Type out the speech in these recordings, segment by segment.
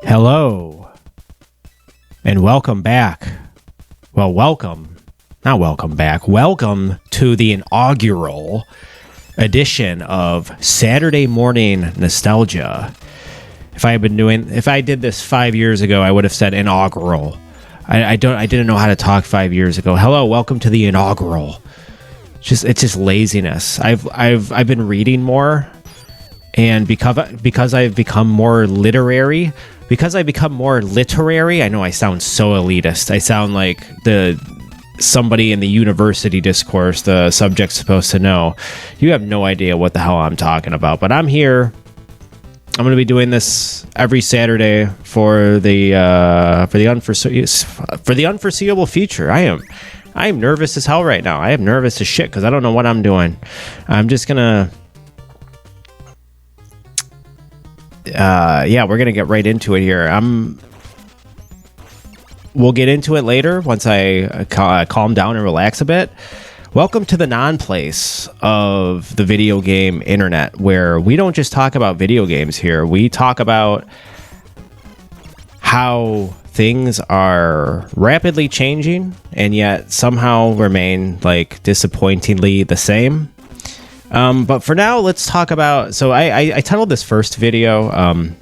Hello, and welcome back. Well, not welcome back. Welcome to the inaugural edition of Saturday Morning Nostalgia. If I did this 5 years ago, I would have said inaugural. I didn't know how to talk 5 years ago. Hello, welcome to the inaugural. It's just laziness. I've been reading more, and because I've become more literary. Because I become more literary, I know I sound so elitist. I sound like somebody in the university discourse the subject's supposed to know. You have no idea what the hell I'm talking about, but I'm here. I'm going to be doing this every Saturday for the unforeseeable future. I am nervous as hell right now. I am nervous as shit because I don't know what I'm doing. I'm just gonna. We're gonna get right into it here. We'll get into it later once I calm down and relax a bit. Welcome to the non-place of the video game internet, where we don't just talk about video games here. We talk about how things are rapidly changing and yet somehow remain like disappointingly the same. But for now, let's talk about... So I titled this first video,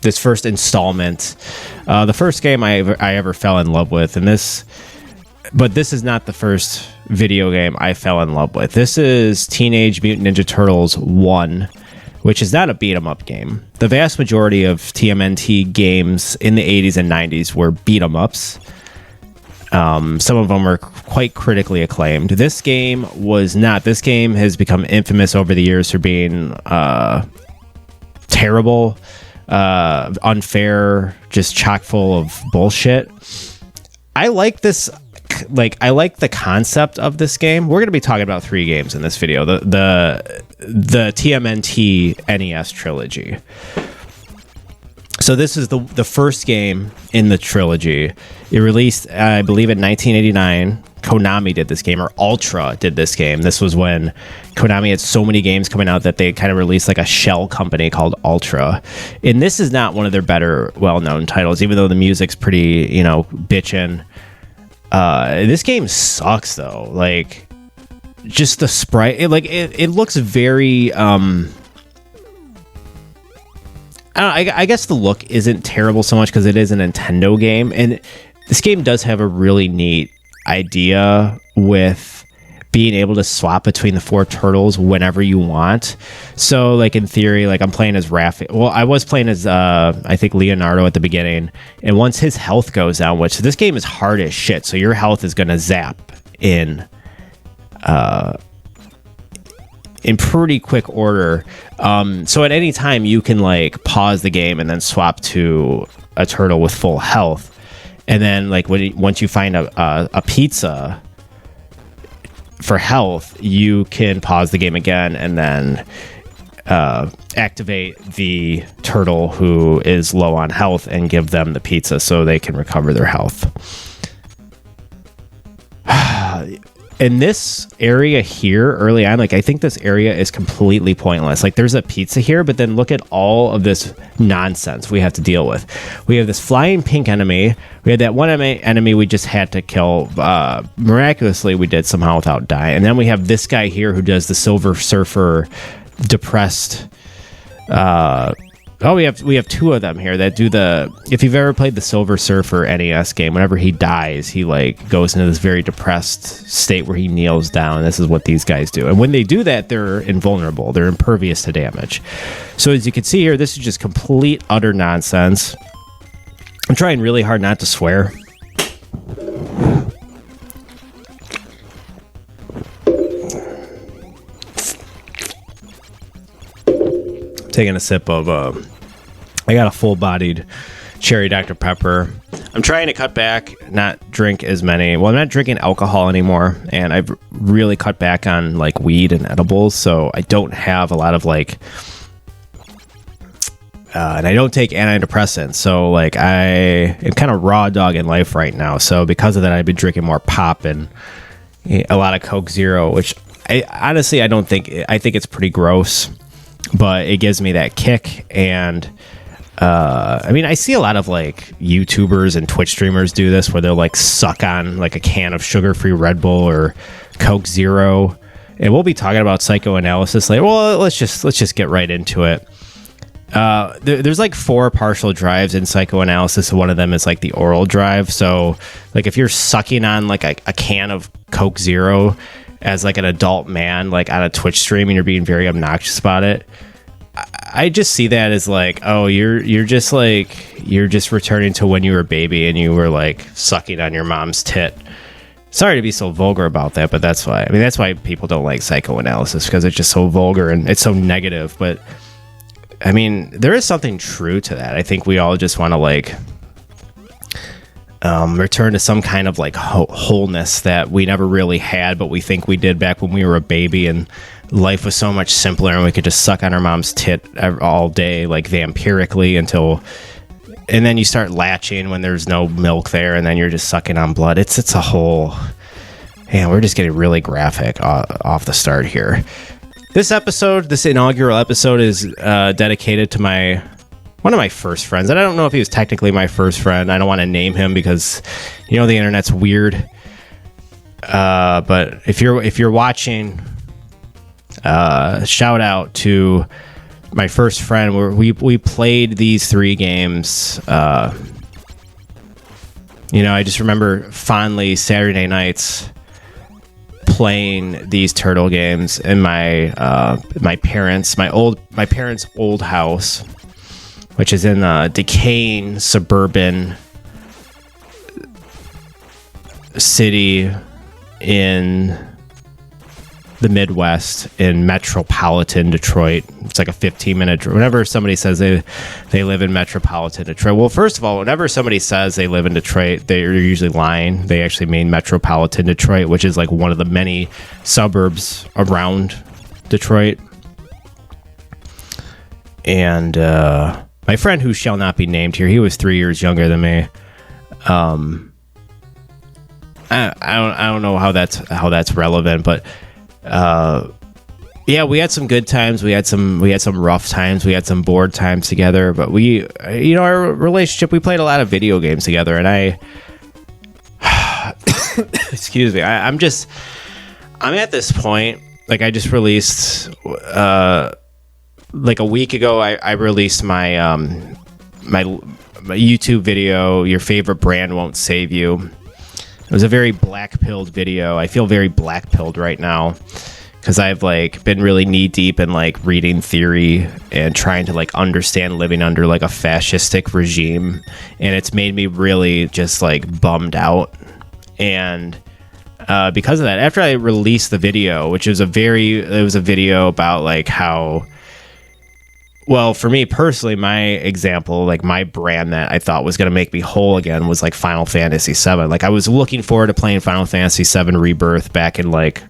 this first installment, the first game I ever fell in love with. But this is not the first video game I fell in love with. This is Teenage Mutant Ninja Turtles 1, which is not a beat-em-up game. The vast majority of TMNT games in the 80s and 90s were beat-em-ups. Some of them were quite critically acclaimed. This game was not. This game has become infamous over the years for being terrible, unfair, just chock full of bullshit. I like this. I like the concept of this game. We're going to be talking about 3 games in this video. The TMNT NES trilogy. So this is the first game in the trilogy. It released, I believe, in 1989. Konami did this game, or Ultra did this game. This was when Konami had so many games coming out that they kind of released like a shell company called Ultra. And this is not one of their better, well-known titles, even though the music's pretty, bitchin'. This game sucks, though. Like, just the sprite, it looks very... I guess the look isn't terrible so much because it is a Nintendo game, and this game does have a really neat idea with being able to swap between the 4 turtles whenever you want. So, like, in theory, like, I'm playing as Raphael. Well, I was playing as, I think, Leonardo at the beginning, and once his health goes down, which this game is hard as shit, so your health is going to zap in pretty quick order. So at any time you can like pause the game and then swap to a turtle with full health, and then like once you find a pizza for health, you can pause the game again and then activate the turtle who is low on health and give them the pizza so they can recover their health. In this area here early on, like, I think this area is completely pointless. Like, there's a pizza here, but then look at all of this nonsense we have to deal with. We have this flying pink enemy. We had that one enemy we just had to kill. Miraculously, we did somehow without dying. And then we have this guy here who does the Silver Surfer depressed... we have 2 of them here that do if you've ever played the Silver Surfer NES game, whenever he dies, he like goes into this very depressed state where he kneels down. This is what these guys do. And when they do that, they're invulnerable. They're impervious to damage. So as you can see here, this is just complete, utter nonsense. I'm trying really hard not to swear. Taking a sip of I got a full-bodied cherry Dr. Pepper. I'm trying to cut back, not drink as many. Well, I'm not drinking alcohol anymore, and I've really cut back on like weed and edibles, so I don't have a lot of like and I don't take antidepressants, so like I am kind of raw dog in life right now. So because of that, I've been drinking more pop and a lot of Coke Zero, which I honestly I think it's pretty gross, but it gives me that kick. And I mean, I see a lot of like YouTubers and Twitch streamers do this where they'll like suck on like a can of sugar-free Red Bull or Coke Zero. And we'll be talking about psychoanalysis later. Well, let's just get right into it. There's like 4 partial drives in psychoanalysis. One of them is like the oral drive. So like if you're sucking on like a can of Coke Zero as like an adult man, like on a Twitch stream, and you're being very obnoxious about it, I just see that as like, oh, you're just returning to when you were a baby and you were like sucking on your mom's tit. Sorry to be so vulgar about that, but that's why. I mean, that's why people don't like psychoanalysis, because it's just so vulgar and it's so negative. But I mean, there is something true to that. I think we all just want to like return to some kind of like wholeness that we never really had, but we think we did back when we were a baby, and life was so much simpler and we could just suck on our mom's tit all day, like vampirically, and then you start latching when there's no milk there, and then you're just sucking on blood. It's a whole, man, we're just getting really graphic off the start here. This inaugural episode is dedicated to one of my first friends, and I don't know if he was technically my first friend. I don't want to name him because, you know, the internet's weird. But if you're watching, shout out to my first friend. Where we played these 3 games. You know, I just remember fondly Saturday nights playing these turtle games in my parents' old house, which is in a decaying suburban city in the Midwest, in metropolitan Detroit. It's like a 15-minute. Whenever somebody says they live in metropolitan Detroit, well, first of all, whenever somebody says they live in Detroit, they're usually lying. They actually mean metropolitan Detroit, which is like one of the many suburbs around Detroit. And my friend, who shall not be named here, he was 3 years younger than me. I don't know how that's relevant, but yeah, we had some good times. We had some rough times. We had some bored times together. But we, you know, our relationship, we played a lot of video games together. And excuse me, I'm at this point. Like, I just released, like a week ago, I released my my YouTube video. Your favorite brand won't save you. It was a very black-pilled video. I feel very black-pilled right now because I've like been really knee-deep in like reading theory and trying to like understand living under like a fascistic regime, and it's made me really just like bummed out. And because of that, after I released the video, which was a video about like how, well, for me personally, my example, like my brand that I thought was going to make me whole again was like Final Fantasy VII. Like, I was looking forward to playing Final Fantasy VII Rebirth back in like,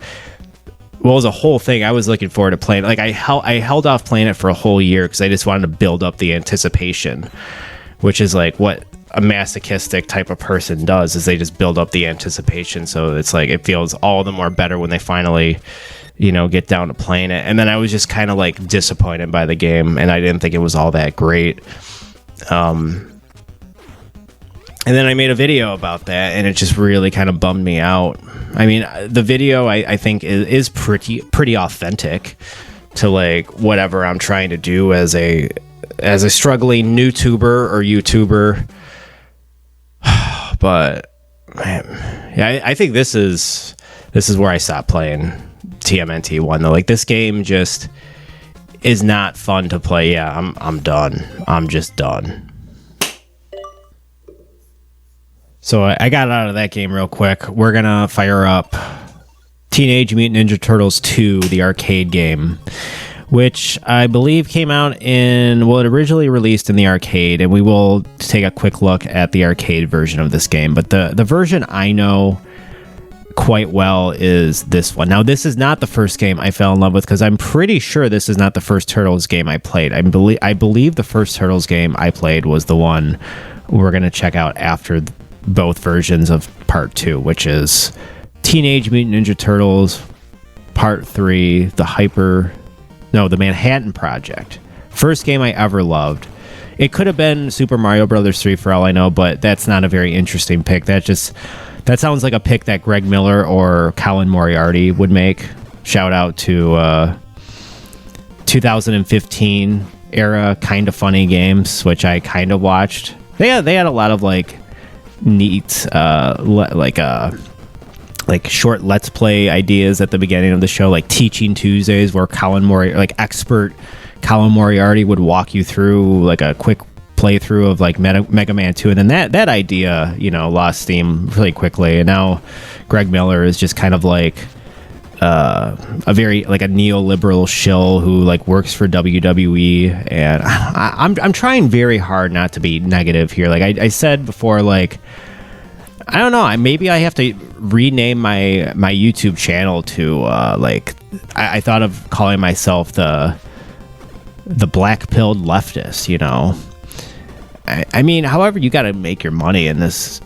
well, it was a whole thing. I was looking forward to playing. Like, I held off playing it for a whole year because I just wanted to build up the anticipation, which is like what a masochistic type of person does, is they just build up the anticipation. So it's like, it feels all the more better when they finally, you know, get down to playing it. And then I was just kind of like disappointed by the game, and I didn't think it was all that great. And then I made a video about that, and it just really kind of bummed me out. I mean, the video I think is pretty authentic to like whatever I'm trying to do as a struggling YouTuber or YouTuber. But man, yeah, I think this is where I stopped playing TMNT 1 though. Like, this game just is not fun to play. Yeah, I'm done. I'm just done. So I got out of that game real quick. We're gonna fire up Teenage Mutant Ninja Turtles 2, the arcade game, which I believe came out it originally released in the arcade, and we will take a quick look at the arcade version of this game. But the version I know quite well is this one. Now, this is not the first game I fell in love with, because I'm pretty sure this is not the first Turtles game I played. I believe the first Turtles game I played was the one we're going to check out after both versions of Part 2, which is Teenage Mutant Ninja Turtles Part 3, the Manhattan Project. First game I ever loved. It could have been Super Mario Brothers 3 for all I know, but that's not a very interesting pick. That sounds like a pick that Greg Miller or Colin Moriarty would make. Shout out to 2015 era kind of funny games, which I kind of watched. They had a lot of like neat like short let's play ideas at the beginning of the show, like Teaching Tuesdays, where expert Colin Moriarty would walk you through like a quick playthrough of like Mega Man 2, and then that idea, lost steam really quickly, and now Greg Miller is just kind of like a very like a neoliberal shill who like works for WWE, and I'm trying very hard not to be negative here. Like I said before, like I don't know, maybe I have to rename my YouTube channel to like I thought of calling myself the black-pilled leftist. I mean, however you got to make your money in this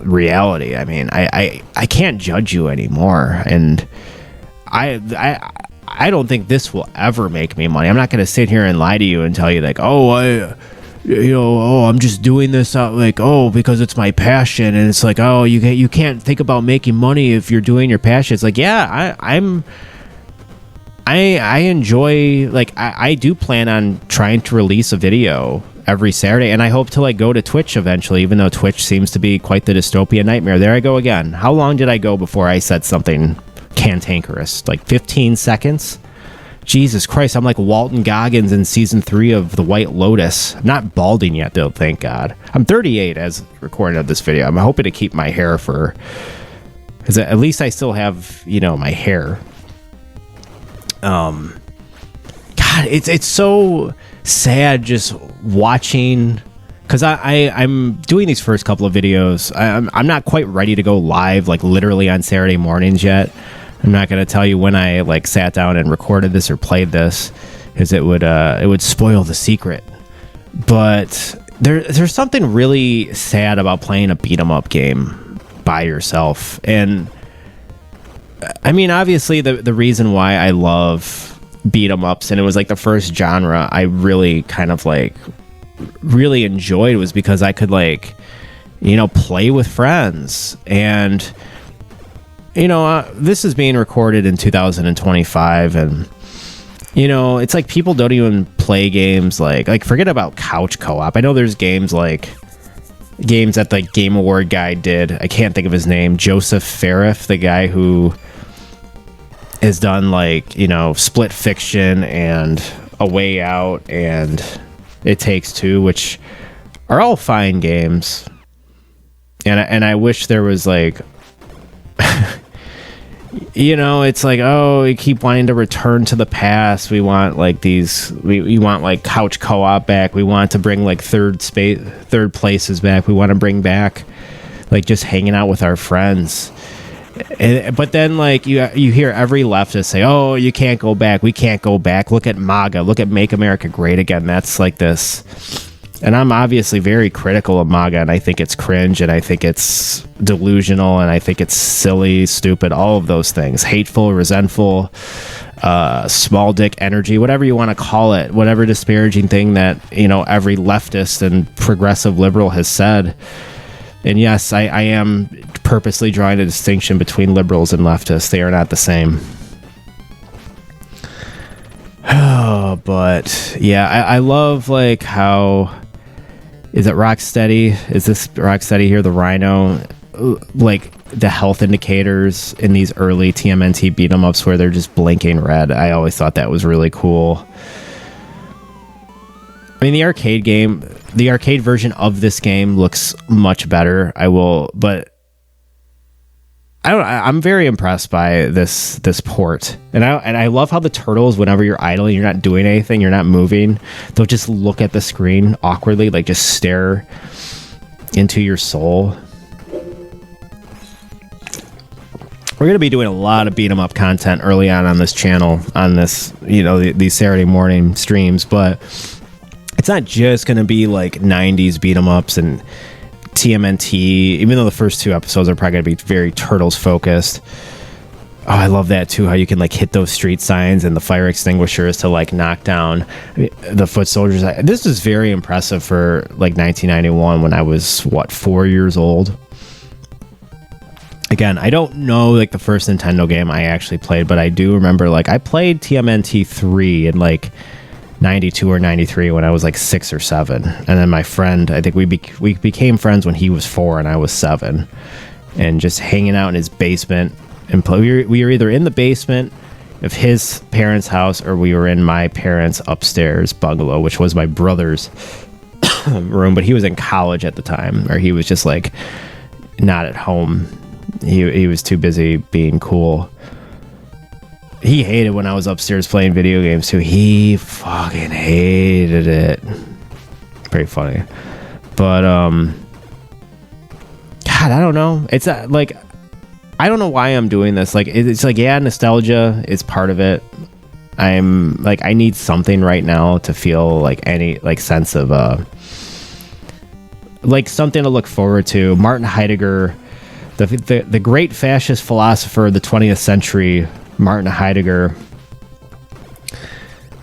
reality. I mean, I can't judge you anymore, and I don't think this will ever make me money. I'm not going to sit here and lie to you and tell you like, I'm just doing this because it's my passion, and it's like, you can't think about making money if you're doing your passion. It's like, yeah, I enjoy, like, I do plan on trying to release a video every Saturday, and I hope to like go to Twitch eventually, even though Twitch seems to be quite the dystopia nightmare. There I go again. How long did I go before I said something cantankerous? Like 15 seconds? Jesus Christ, I'm like Walton Goggins in season 3 of The White Lotus. I'm not balding yet, though, thank God. I'm 38 as recording of this video. I'm hoping to keep my hair because at least I still have, my hair. God, it's so sad just watching, because I'm doing these first couple of videos. I'm not quite ready to go live, like literally on Saturday mornings yet. I'm not going to tell you when I like sat down and recorded this or played this, because it would spoil the secret. But there's something really sad about playing a beat 'em up game by yourself. And I mean, obviously the reason why I love beat 'em ups, and it was like the first genre I really kind of like really enjoyed, was because I could like play with friends. And this is being recorded in 2025, and it's like people don't even play games like forget about couch co-op. I know there's games that the Game Award guy did. I can't think of his name. Joseph Farif, the guy who has done Split Fiction and A Way Out and It Takes Two, which are all fine games. And I wish there was like, it's like, we keep wanting to return to the past. We want like we want like couch co-op back. We want to bring like third places back. We want to bring back like just hanging out with our friends. But then like you hear every leftist say, you can't go back. We can't go back. Look at MAGA. Look at Make America Great Again. That's like this. And I'm obviously very critical of MAGA, and I think it's cringe, and I think it's delusional, and I think it's silly, stupid, all of those things. Hateful, resentful, small dick energy, whatever you want to call it, whatever disparaging thing that, every leftist and progressive liberal has said. And yes, I am purposely drawing a distinction between liberals and leftists. They are not the same. Oh, but yeah, I love like how... Is it Rocksteady? Is this Rocksteady here, the Rhino? Like the health indicators in these early TMNT beat 'em ups where they're just blinking red. I always thought that was really cool. I mean, the arcade version of this game looks much better. I'm very impressed by this port, and I love how the turtles, whenever you're idling, you're not doing anything, you're not moving, they'll just look at the screen awkwardly, like just stare into your soul. We're gonna be doing a lot of beat 'em up content early on this channel, on this these Saturday morning streams, but it's not just gonna be like 90s beat 'em ups and TMNT, even though the first 2 episodes are probably going to be very Turtles focused. I love that too, how you can like hit those street signs and the fire extinguishers to like knock down the foot soldiers. This is very impressive for like 1991 when I was 4 years old. Again, I don't know like the first Nintendo game I actually played, but I do remember like I played TMNT 3 in like 92 or 93 when I was like 6 or 7. And then my friend, I think we became friends when he was 4 and I was 7, and just hanging out in his basement and play. We were either in the basement of his parents' house or we were in my parents' upstairs bungalow, which was my brother's room, but he was in college at the time, or he was just like not at home. He was too busy being cool. He hated when I was upstairs playing video games too. He fucking hated it. Pretty funny. But God, I don't know. It's like, I don't know why I'm doing this. Like, it's like, yeah, nostalgia is part of it. I'm like, I need something right now to feel like any like sense of like something to look forward to. Martin Heidegger, the great fascist philosopher of the 20th century, Martin Heidegger.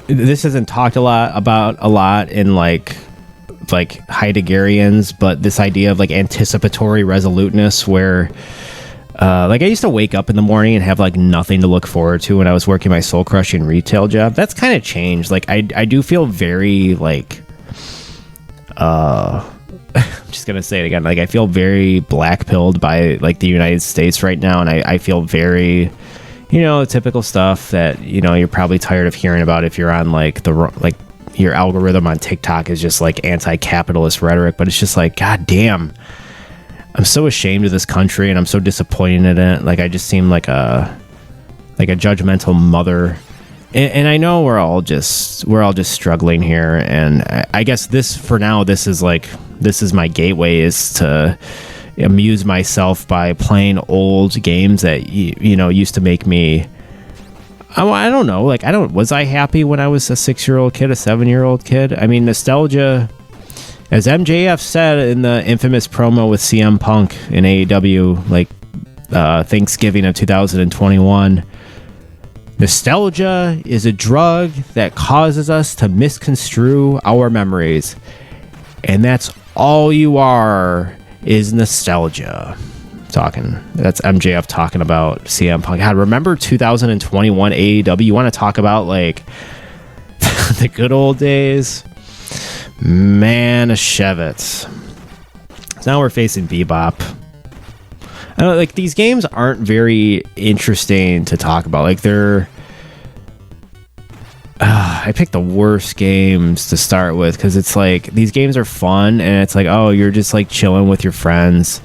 This isn't talked a lot in like Heideggerians, but this idea of like anticipatory resoluteness, where like I used to wake up in the morning and have like nothing to look forward to when I was working my soul crushing retail job. That's kind of changed. Like I do feel very like I'm just gonna say it again. Like I feel very black-pilled by like the United States right now, and I feel very, you know, typical stuff that, you know, you're probably tired of hearing about if you're on like your algorithm on TikTok is just like anti-capitalist rhetoric. But it's just like, god damn, I'm so ashamed of this country and I'm so disappointed in it. Like I just seem like a judgmental mother. And I know we're all just struggling here, and I guess this is my gateway, is to amuse myself by playing old games that you know used to make me. I don't know, like was I happy when I was a 6-year-old kid, a 7-year-old kid? I mean, nostalgia, as MJF said in the infamous promo with CM Punk in AEW, like Thanksgiving of 2021. Nostalgia is a drug that causes us to misconstrue our memories. And that's all you are, is nostalgia. That's MJF talking about CM Punk. God, remember 2021 AEW? You want to talk about like the good old days? Man, a Shevitz. So now we're facing Bebop. I don't know, like these games aren't very interesting to talk about. Like I picked the worst games to start with, because it's like these games are fun and it's like, oh, you're just like chilling with your friends.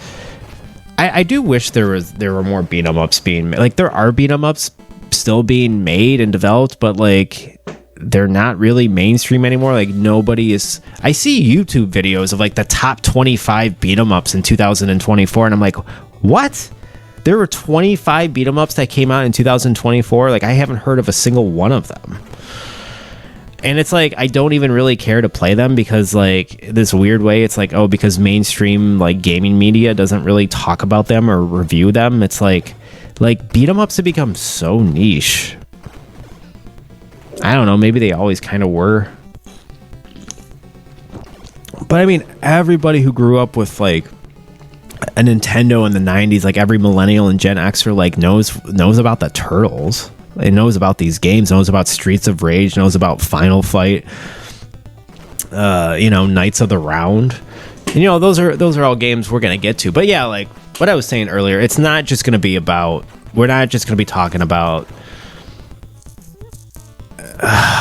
I do wish there were more beat 'em ups being made. Like there are beat 'em ups still being made and developed, but like they're not really mainstream anymore. Like nobody is. I see YouTube videos of like the top 25 beat 'em ups in 2024, and I'm like, what? There were 25 beat 'em ups that came out in 2024. Like I haven't heard of a single one of them. And it's like, I don't even really care to play them, because like this weird way, it's like, oh, because mainstream like gaming media doesn't really talk about them or review them. It's like beat 'em ups have become so niche. I don't know, maybe they always kind of were. But I mean, everybody who grew up with like a Nintendo in the 90s, like every millennial and Gen Xer like knows about the Turtles. It knows about these games, knows about Streets of Rage, knows about Final Fight, you know, Knights of the Round. And, you know, those are all games we're going to get to. But yeah, like what I was saying earlier, it's not just going to be about, we're not just going to be talking about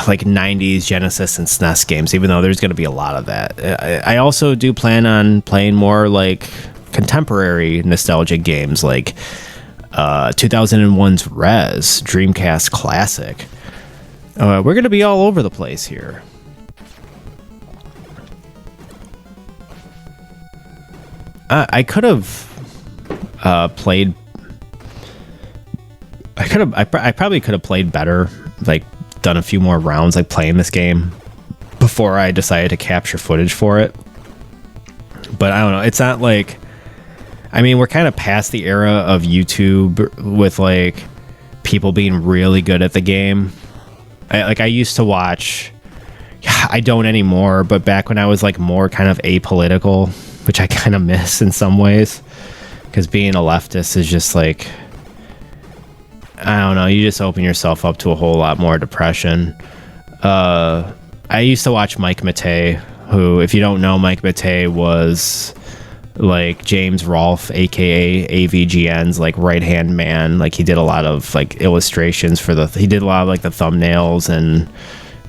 like 90s Genesis and SNES games, even though there's going to be a lot of that. I also do plan on playing more like contemporary nostalgic games, like 2001's Rez, Dreamcast classic. We're going to be all over the place here. I could have played. I probably could have played better, like done a few more rounds, like playing this game before I decided to capture footage for it. But I don't know. It's not like. I mean, we're kind of past the era of YouTube with like people being really good at the game. I used to watch, I don't anymore, but back when I was like more kind of apolitical, which I kind of miss in some ways, because being a leftist is just like, I don't know, you just open yourself up to a whole lot more depression. I used to watch Mike Matei, who, if you don't know, Mike Matei was like James Rolfe, aka AVGN's like right hand man. Like he did a lot of like illustrations for he did a lot of like the thumbnails and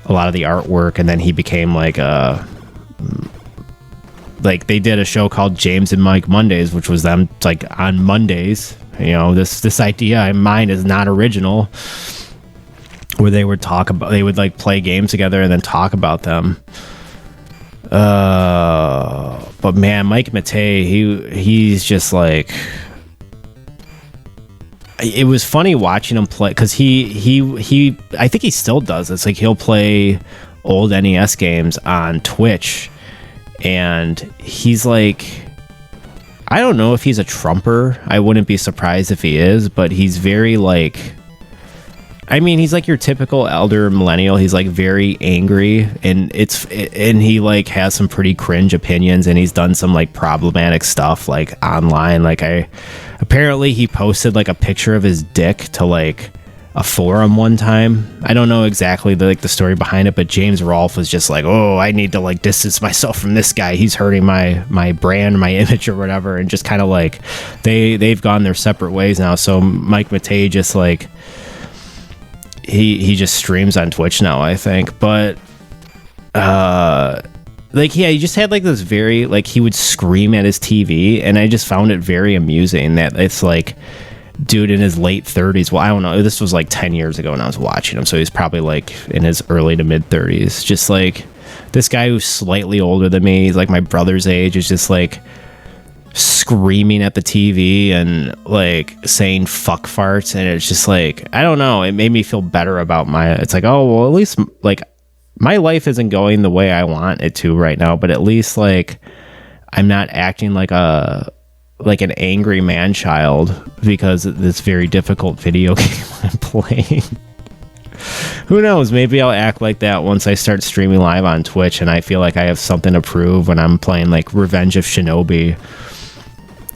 a lot of the artwork, and then he became like they did a show called James and Mike Mondays, which was them like on Mondays. You know, this idea in mind is not original, where they would like play games together and then talk about them. But man, Mike Matei, he's just like, it was funny watching him play, because he I think he still does this. Like he'll play old NES games on Twitch, and he's like, I don't know if he's a Trumper. I wouldn't be surprised if he is, but he's very like, I mean, he's like your typical elder millennial. He's like very angry, and he like has some pretty cringe opinions, and he's done some like problematic stuff like online. Like apparently he posted like a picture of his dick to like a forum one time. I don't know exactly the story behind it, but James Rolfe was just like, oh, I need to like distance myself from this guy. He's hurting my brand, my image or whatever. And just kind of like they've gone their separate ways now. So Mike Matei just like, he just streams on Twitch now, I think. But like, yeah, he just had like this very, like, he would scream at his TV, and I just found it very amusing that it's like, dude in his late 30s. Well, I don't know, this was like 10 years ago when I was watching him, so he's probably like in his early to mid 30s. Just like this guy who's slightly older than me, he's like my brother's age, is just like screaming at the TV and like saying fuck farts, and it's just like, I don't know, it made me feel better about it's like, oh well, at least like my life isn't going the way I want it to right now, but at least like I'm not acting like an angry man child because of this very difficult video game I'm playing. Who knows, maybe I'll act like that once I start streaming live on Twitch and I feel like I have something to prove when I'm playing like Revenge of Shinobi,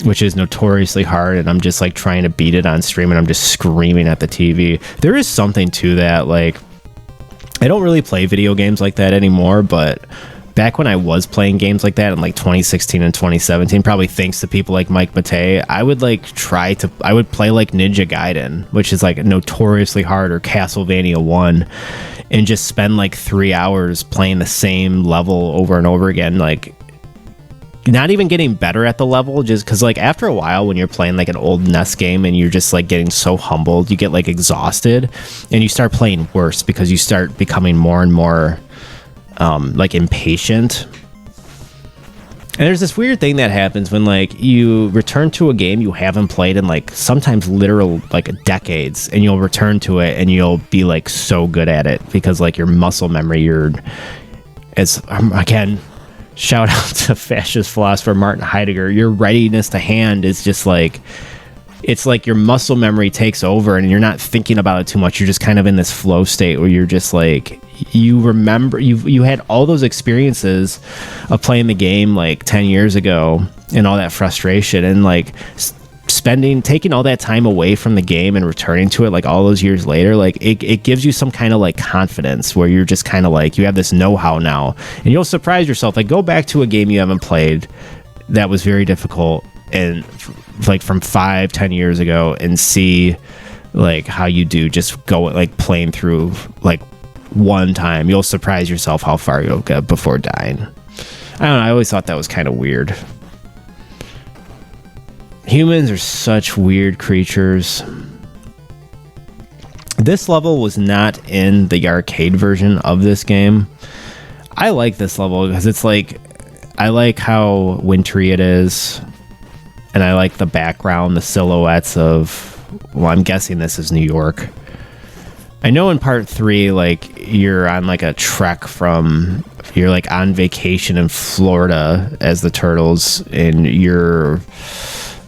which is notoriously hard, and I'm just like trying to beat it on stream and I'm just screaming at the TV. There is something to that. Like, I don't really play video games like that anymore, but back when I was playing games like that in like 2016 and 2017, probably thanks to people like Mike Matei, I would like I would play like Ninja Gaiden, which is like notoriously hard, or Castlevania 1, and just spend like 3 hours playing the same level over and over again, like not even getting better at the level, just because like after a while when you're playing like an old NES game and you're just like getting so humbled, you get like exhausted and you start playing worse because you start becoming more and more like impatient. And there's this weird thing that happens when like you return to a game you haven't played in like sometimes literal like decades, and you'll return to it and you'll be like so good at it because like your muscle memory, again, shout out to fascist philosopher Martin Heidegger, your readiness to hand is just like, it's like your muscle memory takes over and you're not thinking about it too much. You're just kind of in this flow state where you're just like, you remember you had all those experiences of playing the game like 10 years ago and all that frustration, and like taking all that time away from the game and returning to it like all those years later, like it gives you some kind of like confidence where you're just kind of like, you have this know-how now, and you'll surprise yourself. Like, go back to a game you haven't played that was very difficult and like from 5-10 years ago, and see like how you do just go like playing through like one time. You'll surprise yourself how far you'll get before dying. I don't know, I always thought that was kind of weird. Humans are such weird creatures. This level was not in the arcade version of this game. I like this level because it's like, I like how wintry it is, and I like the background, the silhouettes of, well, I'm guessing this is New York. I know in part 3, like, you're on like a trek you're like on vacation in Florida as the Turtles, and you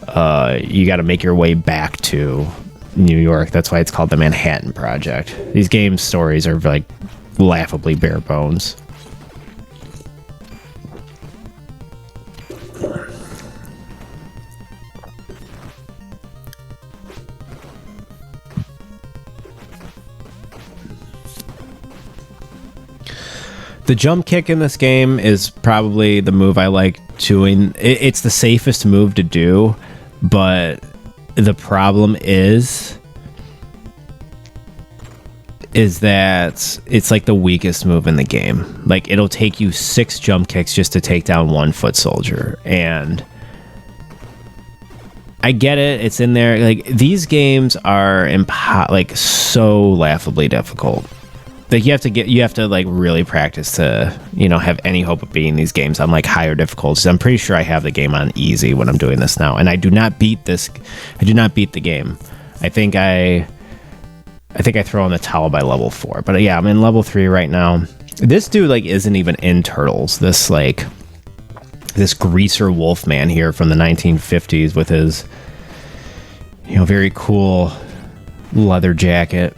got to make your way back to New York. That's why it's called the Manhattan Project. These game stories are like laughably bare bones. The jump kick in this game is probably the move I like doing. It's the safest move to do, but the problem is that it's like the weakest move in the game. Like, it'll take you 6 jump kicks just to take down one foot soldier, and I get it. It's in there. Like, these games are like so laughably difficult. Like, you have to like really practice to, you know, have any hope of beating these games on like higher difficulties. I'm pretty sure I have the game on easy when I'm doing this now, and I do not beat the game. I think I throw in the towel by level 4, but yeah, I'm in level 3 right now. This dude like isn't even in Turtles. This greaser wolf man here from the 1950s with his, you know, very cool leather jacket.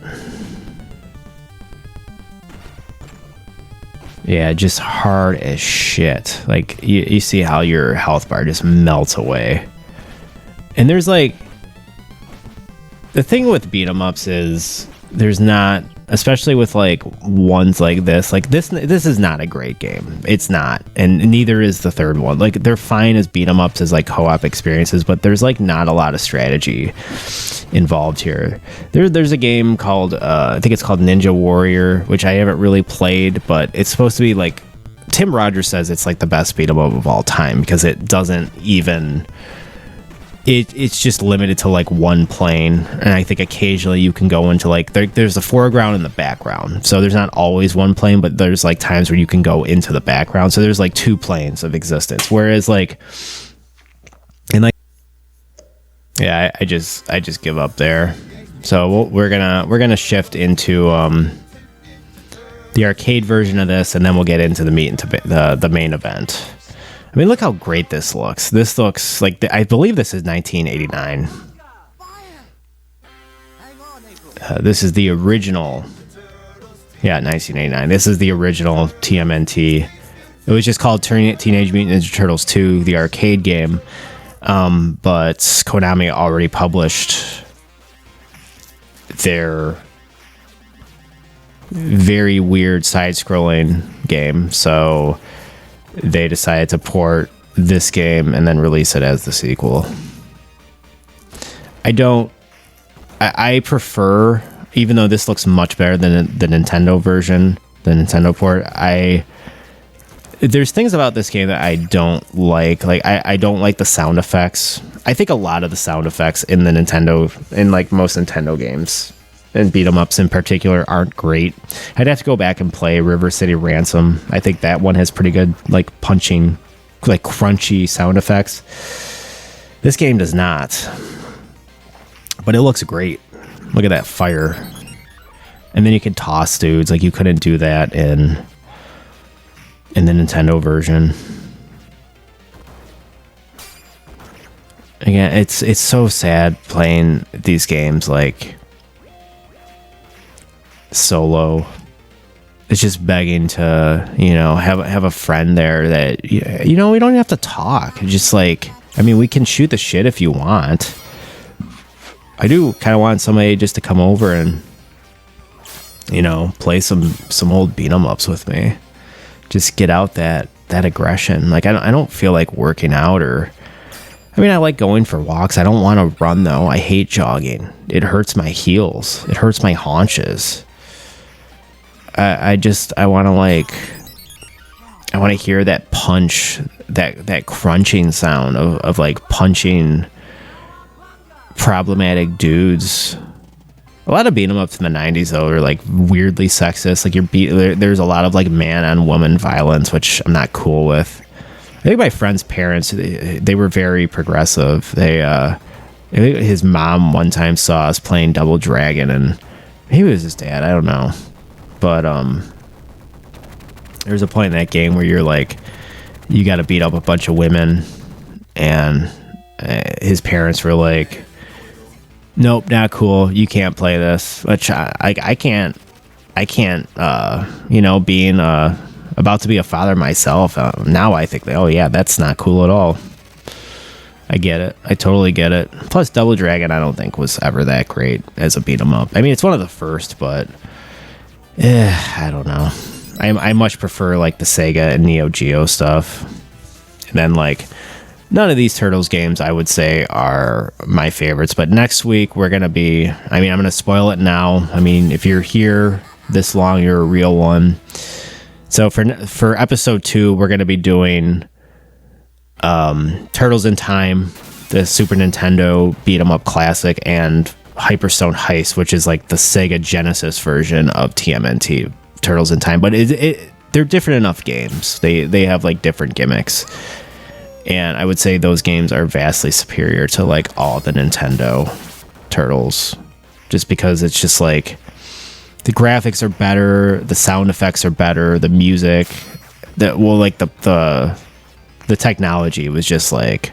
Yeah, just hard as shit. Like, you see how your health bar just melts away. And there's like, the thing with beat 'em ups is there's not, especially with like ones like this is not a great game. It's not, and neither is the third one. Like, they're fine as beat 'em ups, as like co-op experiences, but there's like not a lot of strategy involved here. There's a game called I think it's called Ninja Warrior, which I haven't really played, but it's supposed to be like, Tim Rogers says it's like the best beat 'em up of all time, because it doesn't even, it's just limited to like one plane, and I think occasionally you can go into like there's a foreground and the background, so there's not always one plane, but there's like times where you can go into the background, so there's like 2 planes of existence, whereas like in like, yeah, I just give up there. So we're gonna shift into the arcade version of this, and then we'll get into the the main event. I mean, look how great this looks. This looks like, I believe this is 1989. This is the original. Yeah, 1989. This is the original TMNT. It was just called Teenage Mutant Ninja Turtles 2, the arcade game. But Konami already published their very weird side-scrolling game, so they decided to port this game and then release it as the sequel. I prefer, even though this looks much better than the Nintendo version, the Nintendo port, there's things about this game that I don't like. Like, I don't like the sound effects. I think a lot of the sound effects in like most Nintendo games, and beat 'em ups in particular, aren't great. I'd have to go back and play River City Ransom. I think that one has pretty good like punching, like crunchy sound effects. This game does not, but it looks great. Look at that fire, and then you can toss dudes. Like, you couldn't do that in the Nintendo version. Again, it's so sad playing these games like solo. It's just begging to, you know, have a friend there that, you know, we don't even have to talk. Just like, I mean, we can shoot the shit if you want. I do kind of want somebody just to come over and, you know, play some old beat 'em ups with me. Just get out that aggression. Like, I don't feel like working out, or, I mean, I like going for walks. I don't want to run though. I hate jogging. It hurts my heels. It hurts my haunches. I want to hear that punch, that crunching sound of like punching problematic dudes. A lot of beat 'em ups in the 90s though are like weirdly sexist. Like, there's a lot of like man on woman violence, which I'm not cool with. I think my friend's parents, they were very progressive. I think his mom one time saw us playing Double Dragon, and maybe it was his dad, I don't know. But there's a point in that game where you're like, you got to beat up a bunch of women, and his parents were like, nope, not cool. You can't play this. Which I can't. Being about to be a father myself, now I think, oh yeah, that's not cool at all. I get it. I totally get it. Plus, Double Dragon, I don't think was ever that great as a beat 'em up. I mean, it's one of the first, but I don't know. I much prefer like the Sega and Neo Geo stuff. And then like none of these Turtles games I would say are my favorites. But next week we're gonna be. I mean, I'm gonna spoil it now. I mean, if you're here this long, you're a real one. So for episode 2, we're gonna be doing Turtles in Time, the Super Nintendo beat 'em up classic, and Hyperstone Heist, which is like the Sega Genesis version of TMNT, Turtles in Time. But they're different enough games. They have like different gimmicks, and I would say those games are vastly superior to like all the Nintendo Turtles, just because it's just like the graphics are better, the sound effects are better, the music, the technology was just like,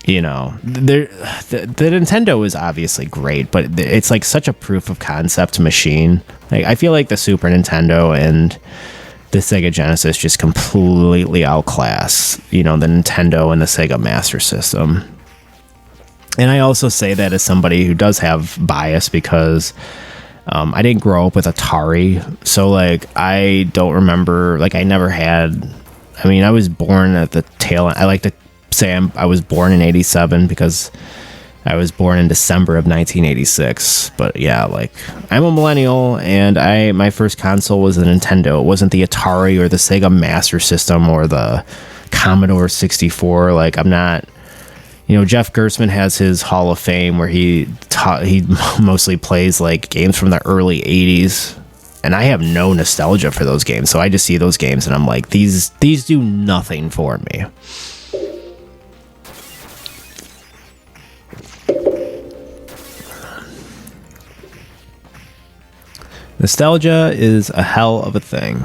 the Nintendo is obviously great, but it's like such a proof of concept machine. Like I feel like the Super Nintendo and the Sega Genesis just completely outclass, the Nintendo and the Sega Master System. And I also say that as somebody who does have bias because I didn't grow up with Atari, so like I don't remember, like I never had. I mean, I was born at the tail end. I like to say I was born in 87 because I was born in December of 1986. But yeah, like I'm a millennial, and my first console was the Nintendo. It wasn't the Atari or the Sega Master System or the Commodore 64. Like I'm not. Jeff Gerstmann has his Hall of Fame where he mostly plays like games from the early 80s. And I have no nostalgia for those games. So I just see those games and I'm like, these do nothing for me. Nostalgia is a hell of a thing.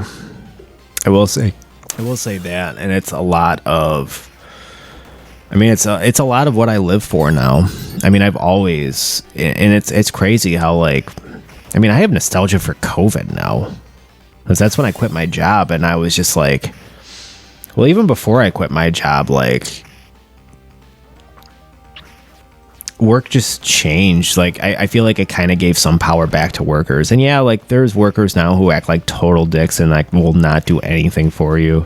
I will say that. And it's a lot of... I mean, it's a lot of what I live for now. I mean, I've always... And it's crazy how like... I mean, I have nostalgia for COVID now, because that's when I quit my job, and I was just like, well, even before I quit my job, like, work just changed. Like, I feel like it kind of gave some power back to workers. And yeah, like, there's workers now who act like total dicks and like will not do anything for you.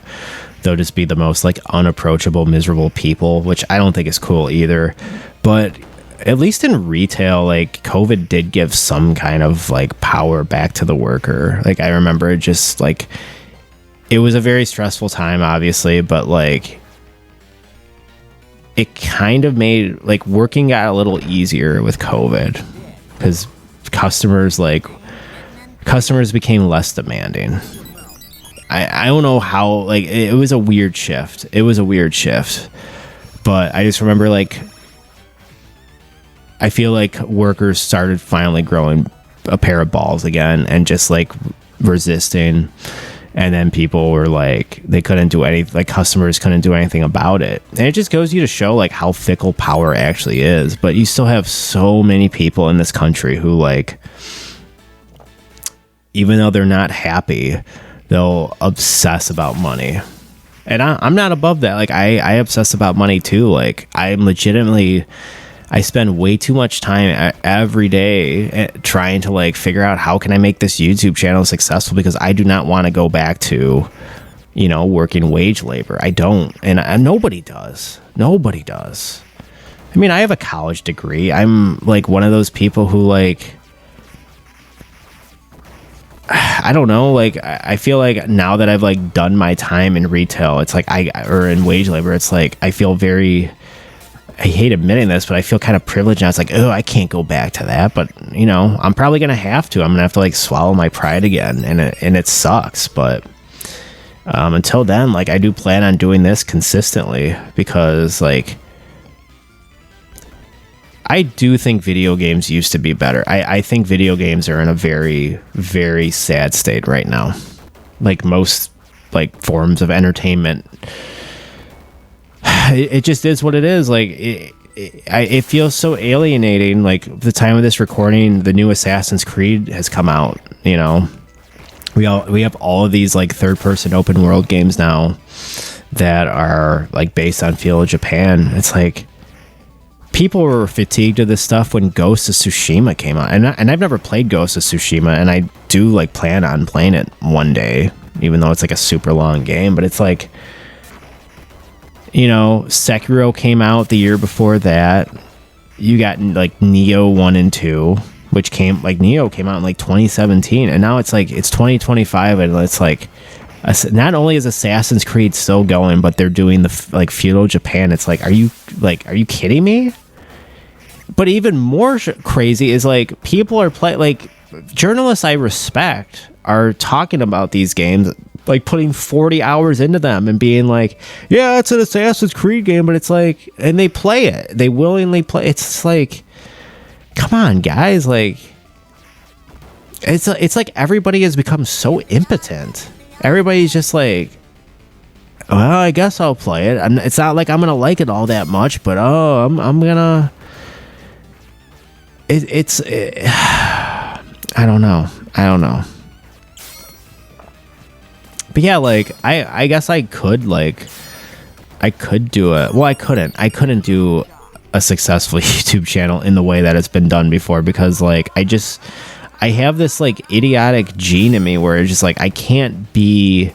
They'll just be the most like unapproachable, miserable people, which I don't think is cool either. But at least in retail, like COVID did give some kind of like power back to the worker. Like I remember just like, it was a very stressful time, obviously, but like it kind of made like working got a little easier with COVID because customers became less demanding. I don't know how, like it was a weird shift. But I just remember like, I feel like workers started finally growing a pair of balls again and just like resisting. And then people were like, they couldn't do anything, like customers couldn't do anything about it. And it just goes you to show like how fickle power actually is. But you still have so many people in this country who like, even though they're not happy, they'll obsess about money. And I'm not above that. Like I obsess about money too. Like I'm legitimately... I spend way too much time every day trying to like figure out how can I make this YouTube channel successful, because I do not want to go back to, working wage labor. I don't. And nobody does. Nobody does. I mean, I have a college degree. I'm like one of those people who like, I don't know. Like, I feel like now that I've like done my time in retail, it's like or in wage labor, it's like, I feel I hate admitting this, but I feel kind of privileged now. It's like, oh, I can't go back to that. But, I'm probably going to have to. I'm going to have to, like, swallow my pride again. And it sucks. But until then, like, I do plan on doing this consistently because, like, I do think video games used to be better. I think video games are in a very, very sad state right now. Like, most, like, forms of entertainment... It just is what it is. Like it feels so alienating. Like the time of this recording, the new Assassin's Creed has come out. You know, we have all of these like third person open world games now that are like based on feudal Japan. It's like people were fatigued of this stuff when Ghost of Tsushima came out, and I've never played Ghost of Tsushima, and I do like plan on playing it one day, even though it's like a super long game. But it's like, you know, Sekiro came out the year before that. You got like Nioh 1 and 2, which Nioh came out in like 2017, and now it's like it's 2025, and it's like not only is Assassin's Creed still going, but they're doing the like feudal Japan. It's like, are you kidding me? But even more crazy is like people are like journalists I respect are talking about these games, like putting 40 hours into them and being like, yeah, it's an Assassin's Creed game, but it's like, and they play it, they willingly play. It's like, come on, guys, like it's like everybody has become so impotent. Everybody's just like, well, I guess I'll play it. It's not like I'm gonna like it all that much, but I'm gonna. I don't know. But yeah, like I guess I could do it. Well, I couldn't do a successful YouTube channel in the way that it's been done before, because like I have this like idiotic gene in me where it's just like I can't be.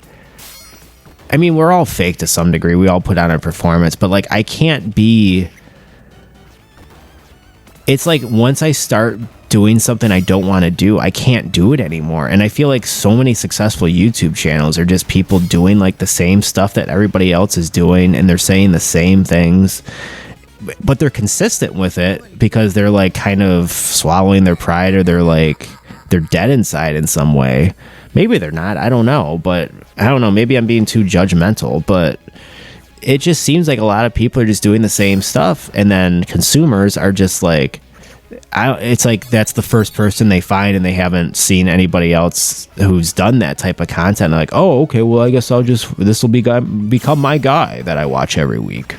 I mean, we're all fake to some degree. We all put on a performance, but like I can't be. It's like once I start doing something I don't want to do, I can't do it anymore. And I feel like so many successful YouTube channels are just people doing like the same stuff that everybody else is doing, and they're saying the same things, but they're consistent with it because they're like kind of swallowing their pride, or they're dead inside in some way. Maybe they're not, I don't know, but I don't know, maybe I'm being too judgmental, but it just seems like a lot of people are just doing the same stuff, and then consumers are just like, it's like that's the first person they find, and they haven't seen anybody else who's done that type of content. They're like, oh, okay, well, I guess this will become my guy that I watch every week.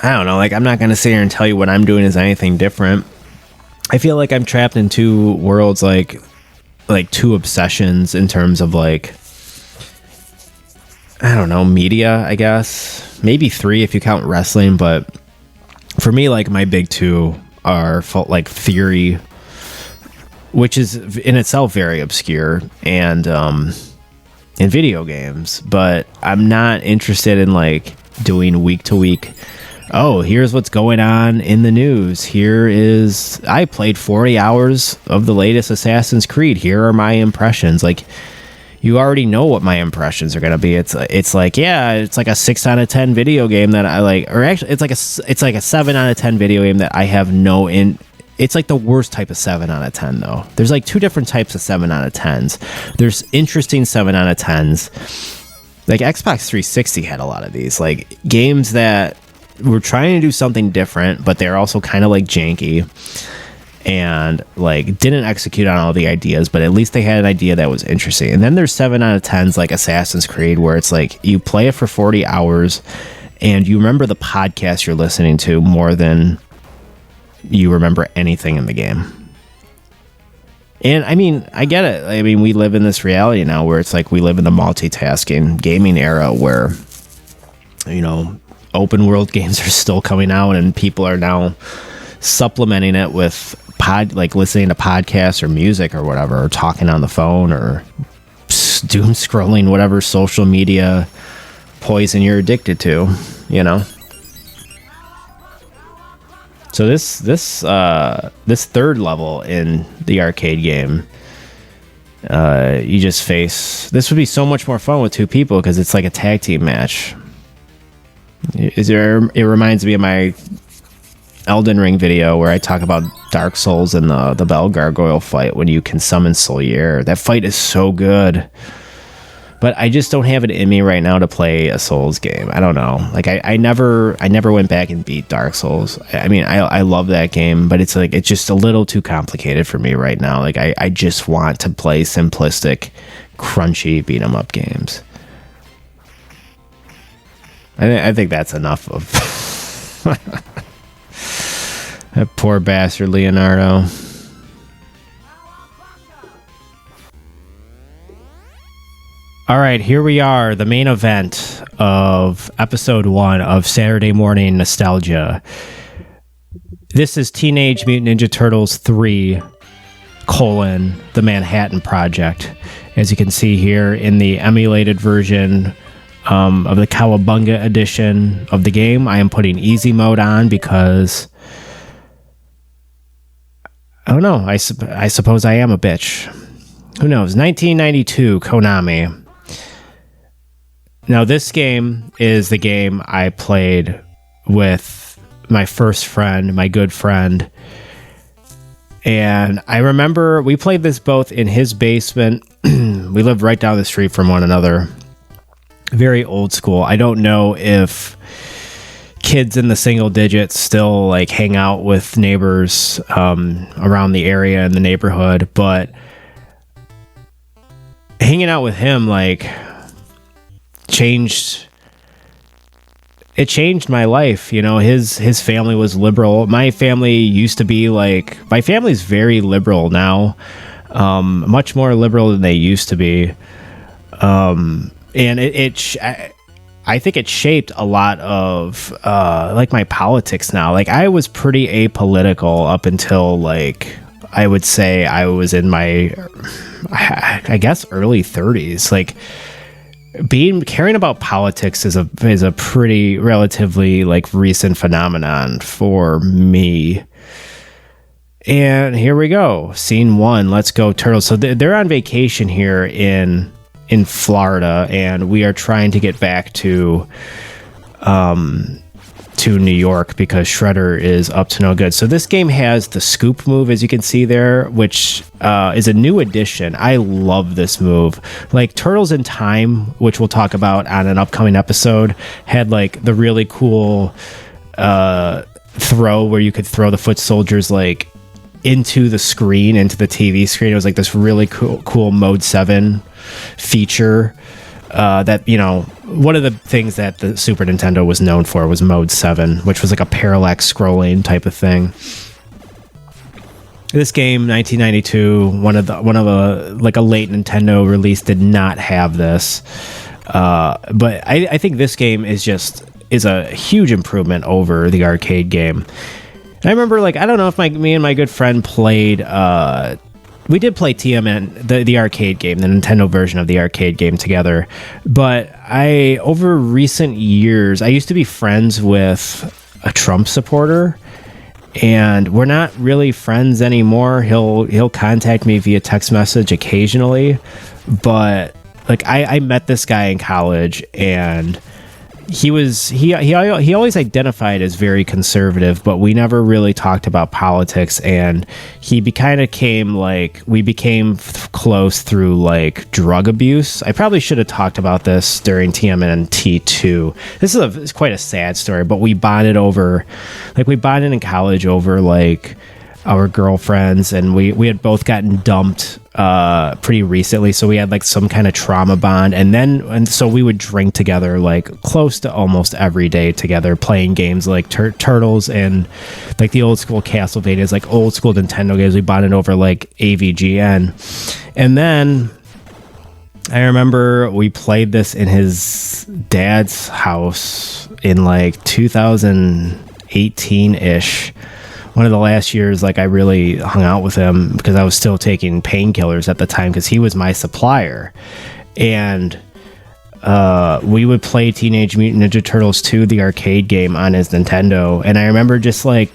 I don't know, like I'm not gonna sit here and tell you what I'm doing is anything different. I feel like I'm trapped in two worlds, like two obsessions in terms of like, I don't know, media, I guess. Maybe three if you count wrestling, but for me, like my big two are like theory, which is in itself very obscure, and in video games, but I'm not interested in like doing week to week. Oh, here's what's going on in the news. I played 40 hours of the latest Assassin's Creed. Here are my impressions. Like, you already know what my impressions are going to be. It's like, yeah, it's like a 6 out of 10 video game that I like, or actually it's like a 7 out of 10 video game that I have it's like the worst type of 7 out of 10 though. There's like two different types of 7 out of 10s. There's interesting 7 out of 10s. Like Xbox 360 had a lot of these, like games that were trying to do something different, but they're also kind of like janky and like didn't execute on all the ideas, but at least they had an idea that was interesting. And then there's 7 out of 10s like Assassin's Creed, where it's like you play it for 40 hours and you remember the podcast you're listening to more than you remember anything in the game. And I mean, I get it. I mean, we live in this reality now where it's like we live in the multitasking gaming era where, you know, open world games are still coming out, and people are now supplementing it with like listening to podcasts or music or whatever, or talking on the phone, or doom scrolling whatever social media poison you're addicted to, you know. So this third level in the arcade game, you just face. This would be so much more fun with two people because it's like a tag team match. It reminds me of my Elden Ring video where I talk about Dark Souls and the Bell Gargoyle fight when you can summon Solier. That fight is so good. But I just don't have it in me right now to play a Souls game. I don't know. Like I never went back and beat Dark Souls. I mean, I love that game, but it's like it's just a little too complicated for me right now. Like I just want to play simplistic, crunchy beat 'em up games. I think that's enough of that poor bastard Leonardo. All right, here we are, the main event of episode 1 of Saturday Morning Nostalgia. This is Teenage Mutant Ninja Turtles 3, The Manhattan Project. As you can see here in the emulated version of the Cowabunga edition of the game, I am putting easy mode on because, I don't know, I suppose I am a bitch. Who knows? 1992, Konami. Now, this game is the game I played with my first friend, my good friend. And I remember we played this both in his basement. We lived right down the street from one another. Very old school. I don't know if kids in the single digits still like hang out with neighbors around the area in the neighborhood, but hanging out with him like changed my life. You know, his family was liberal. My family used to be like, my family's very liberal now, much more liberal than they used to be. And I think it shaped a lot of like my politics now. Like I was pretty apolitical up until like, I would say I was in my, I guess, early 30s. Like, caring about politics is a pretty relatively like recent phenomenon for me. And here we go, scene 1. Let's go Turtles. So they're on vacation here in Florida, and we are trying to get back to New York because Shredder is up to no good. So this game has the scoop move, as you can see there, which is a new addition. I love this move. Like Turtles in Time, which we'll talk about on an upcoming episode, had like the really cool throw where you could throw the foot soldiers like into the screen, into the TV screen. It was like this really cool Mode 7 feature. That, you know, one of the things that the Super Nintendo was known for was Mode 7, which was like a parallax scrolling type of thing. This game, 1992, one of a like a late Nintendo release, did not have this. But I think this game is a huge improvement over the arcade game. And I remember, like, I don't know if me and my good friend played. We did play TMN, the arcade game, the Nintendo version of the arcade game together. But over recent years, I used to be friends with a Trump supporter, and we're not really friends anymore. He'll contact me via text message occasionally, but like I met this guy in college, and he always identified as very conservative, but we never really talked about politics, and we became close through like drug abuse. I probably should have talked about this during TMNT 2. This is quite a sad story, but we bonded in college over like our girlfriends, and we had both gotten dumped pretty recently, so we had like some kind of trauma bond, and so we would drink together like close to almost every day together, playing games like Turtles and like the old school Castlevanias, like old school Nintendo games. We bonded over like AVGN, and then I remember we played this in his dad's house in like 2018-ish. One of the last years, like I really hung out with him because I was still taking painkillers at the time because he was my supplier. And we would play Teenage Mutant Ninja Turtles 2, the arcade game, on his Nintendo. And I remember just like,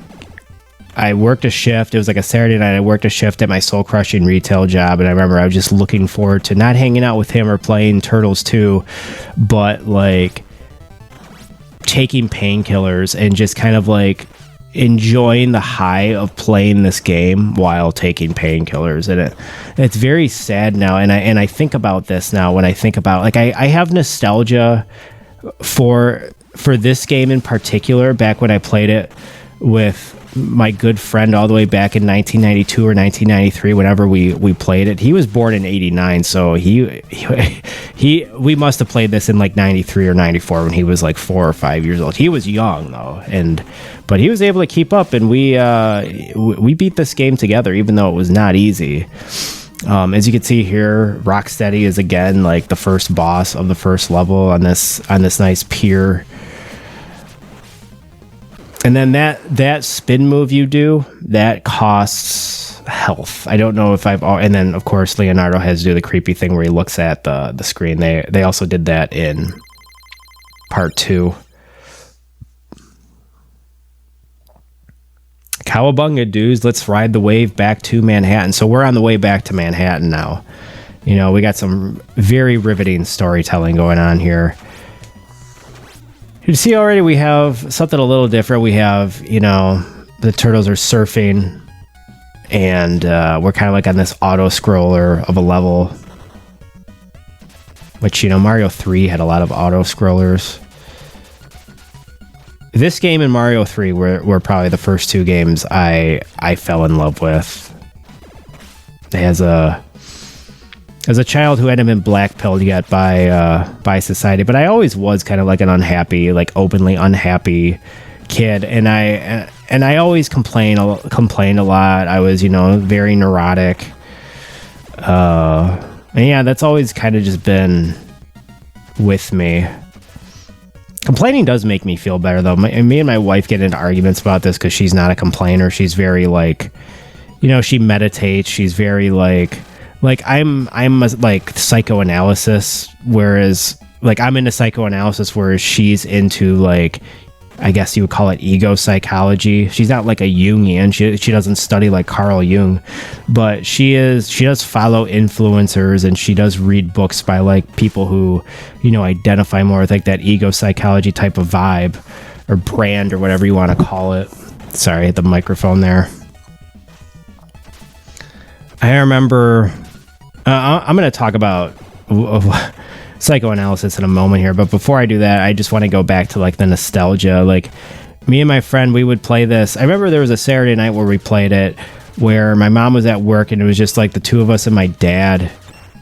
I worked a shift. It was like a Saturday night. I worked a shift at my soul-crushing retail job. And I remember I was just looking forward to not hanging out with him or playing Turtles 2, but like taking painkillers and just kind of like enjoying the high of playing this game while taking painkillers. And it's very sad now, and I think about this now when I think about like I have nostalgia for this game in particular. Back when I played it with my good friend all the way back in 1992 or 1993, whenever we played it. He was born in 89, so we must have played this in like 93 or 94 when he was like 4 or 5 years old. He was young though, but he was able to keep up, and we beat this game together, even though it was not easy. As you can see here, Rocksteady is again like the first boss of the first level on this nice pier. And then that spin move you do, that costs health. I don't know if and then of course Leonardo has to do the creepy thing where he looks at the screen. They also did that in part 2. Cowabunga dudes, let's ride the wave back to Manhattan. So we're on the way back to Manhattan now. You know, we got some very riveting storytelling going on here. You see already we have something a little different. We have, you know, the turtles are surfing, and we're kind of like on this auto scroller of a level, which, you know, Mario 3 had a lot of auto scrollers. This game and Mario 3 were probably the first 2 games I fell in love with. As a child who hadn't been blackpilled yet by society, but I always was kind of like an unhappy, like openly unhappy kid, and I always complained a lot. I was, you know, very neurotic, and yeah, that's always kind of just been with me. Complaining does make me feel better, though. Me and my wife get into arguments about this because she's not a complainer. She's very like, you know, she meditates. She's very like I'm like psychoanalysis, whereas like I'm into psychoanalysis, whereas she's into like, I guess you would call it ego psychology. She's not like a Jungian. She doesn't study like Carl Jung, but she does follow influencers, and she does read books by like people who, you know, identify more with like that ego psychology type of vibe or brand or whatever you want to call it. Sorry, I hit the microphone there. I remember I'm going to talk about psychoanalysis in a moment here, but before I do that, I just want to go back to like the nostalgia. Like me and my friend, we would play this. I remember there was a Saturday night where we played it, where my mom was at work, and it was just like the 2 of us and my dad.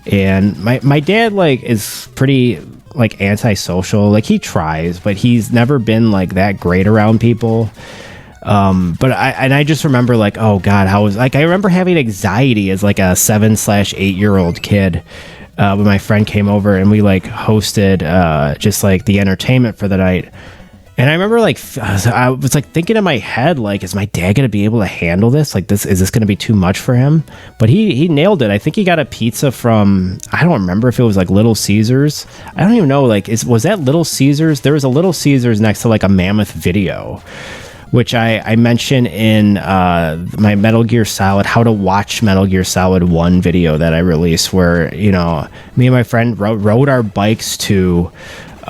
And my dad like is pretty like antisocial. Like he tries, but he's never been like that great around people. But I just remember like, oh God, I remember having anxiety as like a 7/8-year-old kid. When my friend came over and we like hosted, just like the entertainment for the night. And I remember like, I was like thinking in my head, like, is my dad going to be able to handle this? Like is this going to be too much for him? But he nailed it. I think he got a pizza from, I don't remember if it was like Little Caesars. I don't even know. Like, was that Little Caesars? There was a Little Caesars next to like a Mammoth Video, which I mentioned in my Metal Gear Solid, how to watch Metal Gear Solid 1 video that I released, where, you know, me and my friend rode our bikes to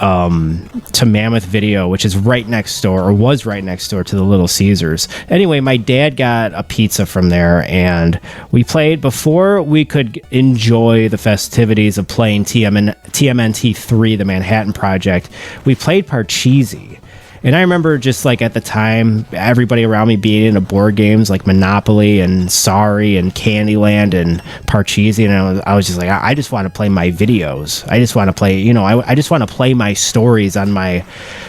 Mammoth Video, which is right next door, or was right next door to the Little Caesars. Anyway, my dad got a pizza from there, and we played before we could enjoy the festivities of playing TMNT 3, the Manhattan Project. We played Parcheesi. And I remember just like at the time, everybody around me being into board games like Monopoly and Sorry and Candyland and Parcheesi, and I was just like, I just want to play my videos. I just want to play, you know, I just want to play my stories on my,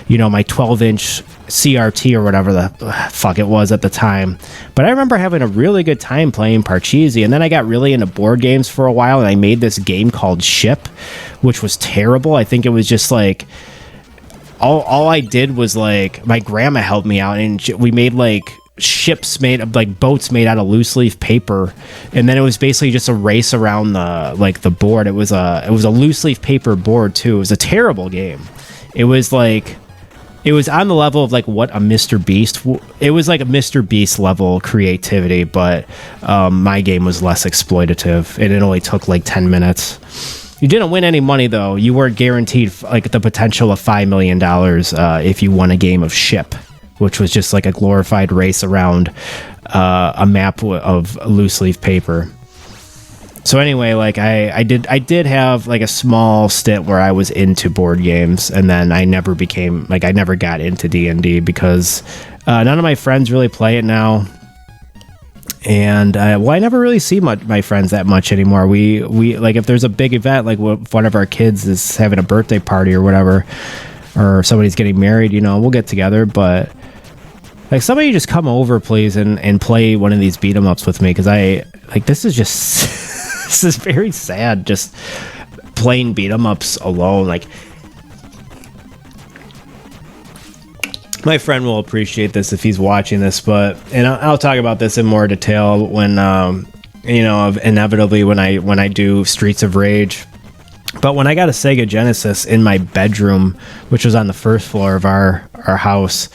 you know, my 12-inch CRT or whatever the fuck it was at the time. But I remember having a really good time playing Parcheesi, and then I got really into board games for a while, and I made this game called Ship, which was terrible. I think it was just like, all I did was like, my grandma helped me out, and we made like ships made of like boats made out of loose leaf paper, and then it was basically just a race around the board. It was a loose leaf paper board too. It was a terrible game. It was like, it was on the level of like what a Mr. Beast. It was like a Mr. Beast level creativity, but my game was less exploitative, and it only took like 10 minutes. You didn't win any money, though. You weren't guaranteed like the potential of $5 million if you won a game of Ship, which was just like a glorified race around a map of loose leaf paper. So anyway, like I did have like a small stint where I was into board games, and then I never got into D&D because None of my friends really play it now. And I never really see my friends that much anymore. We like, if there's a big event, like if one of our kids is having a birthday party or whatever, or somebody's getting married, we'll get together. But like, somebody just come over, please, and play one of these beat 'em ups with me, because this is just this is very sad. Just playing beat 'em ups alone, like. My friend will appreciate this if he's watching this, and I'll talk about this in more detail when, inevitably when I do Streets of Rage. But when I got a Sega Genesis in my bedroom, which was on the first floor of our house,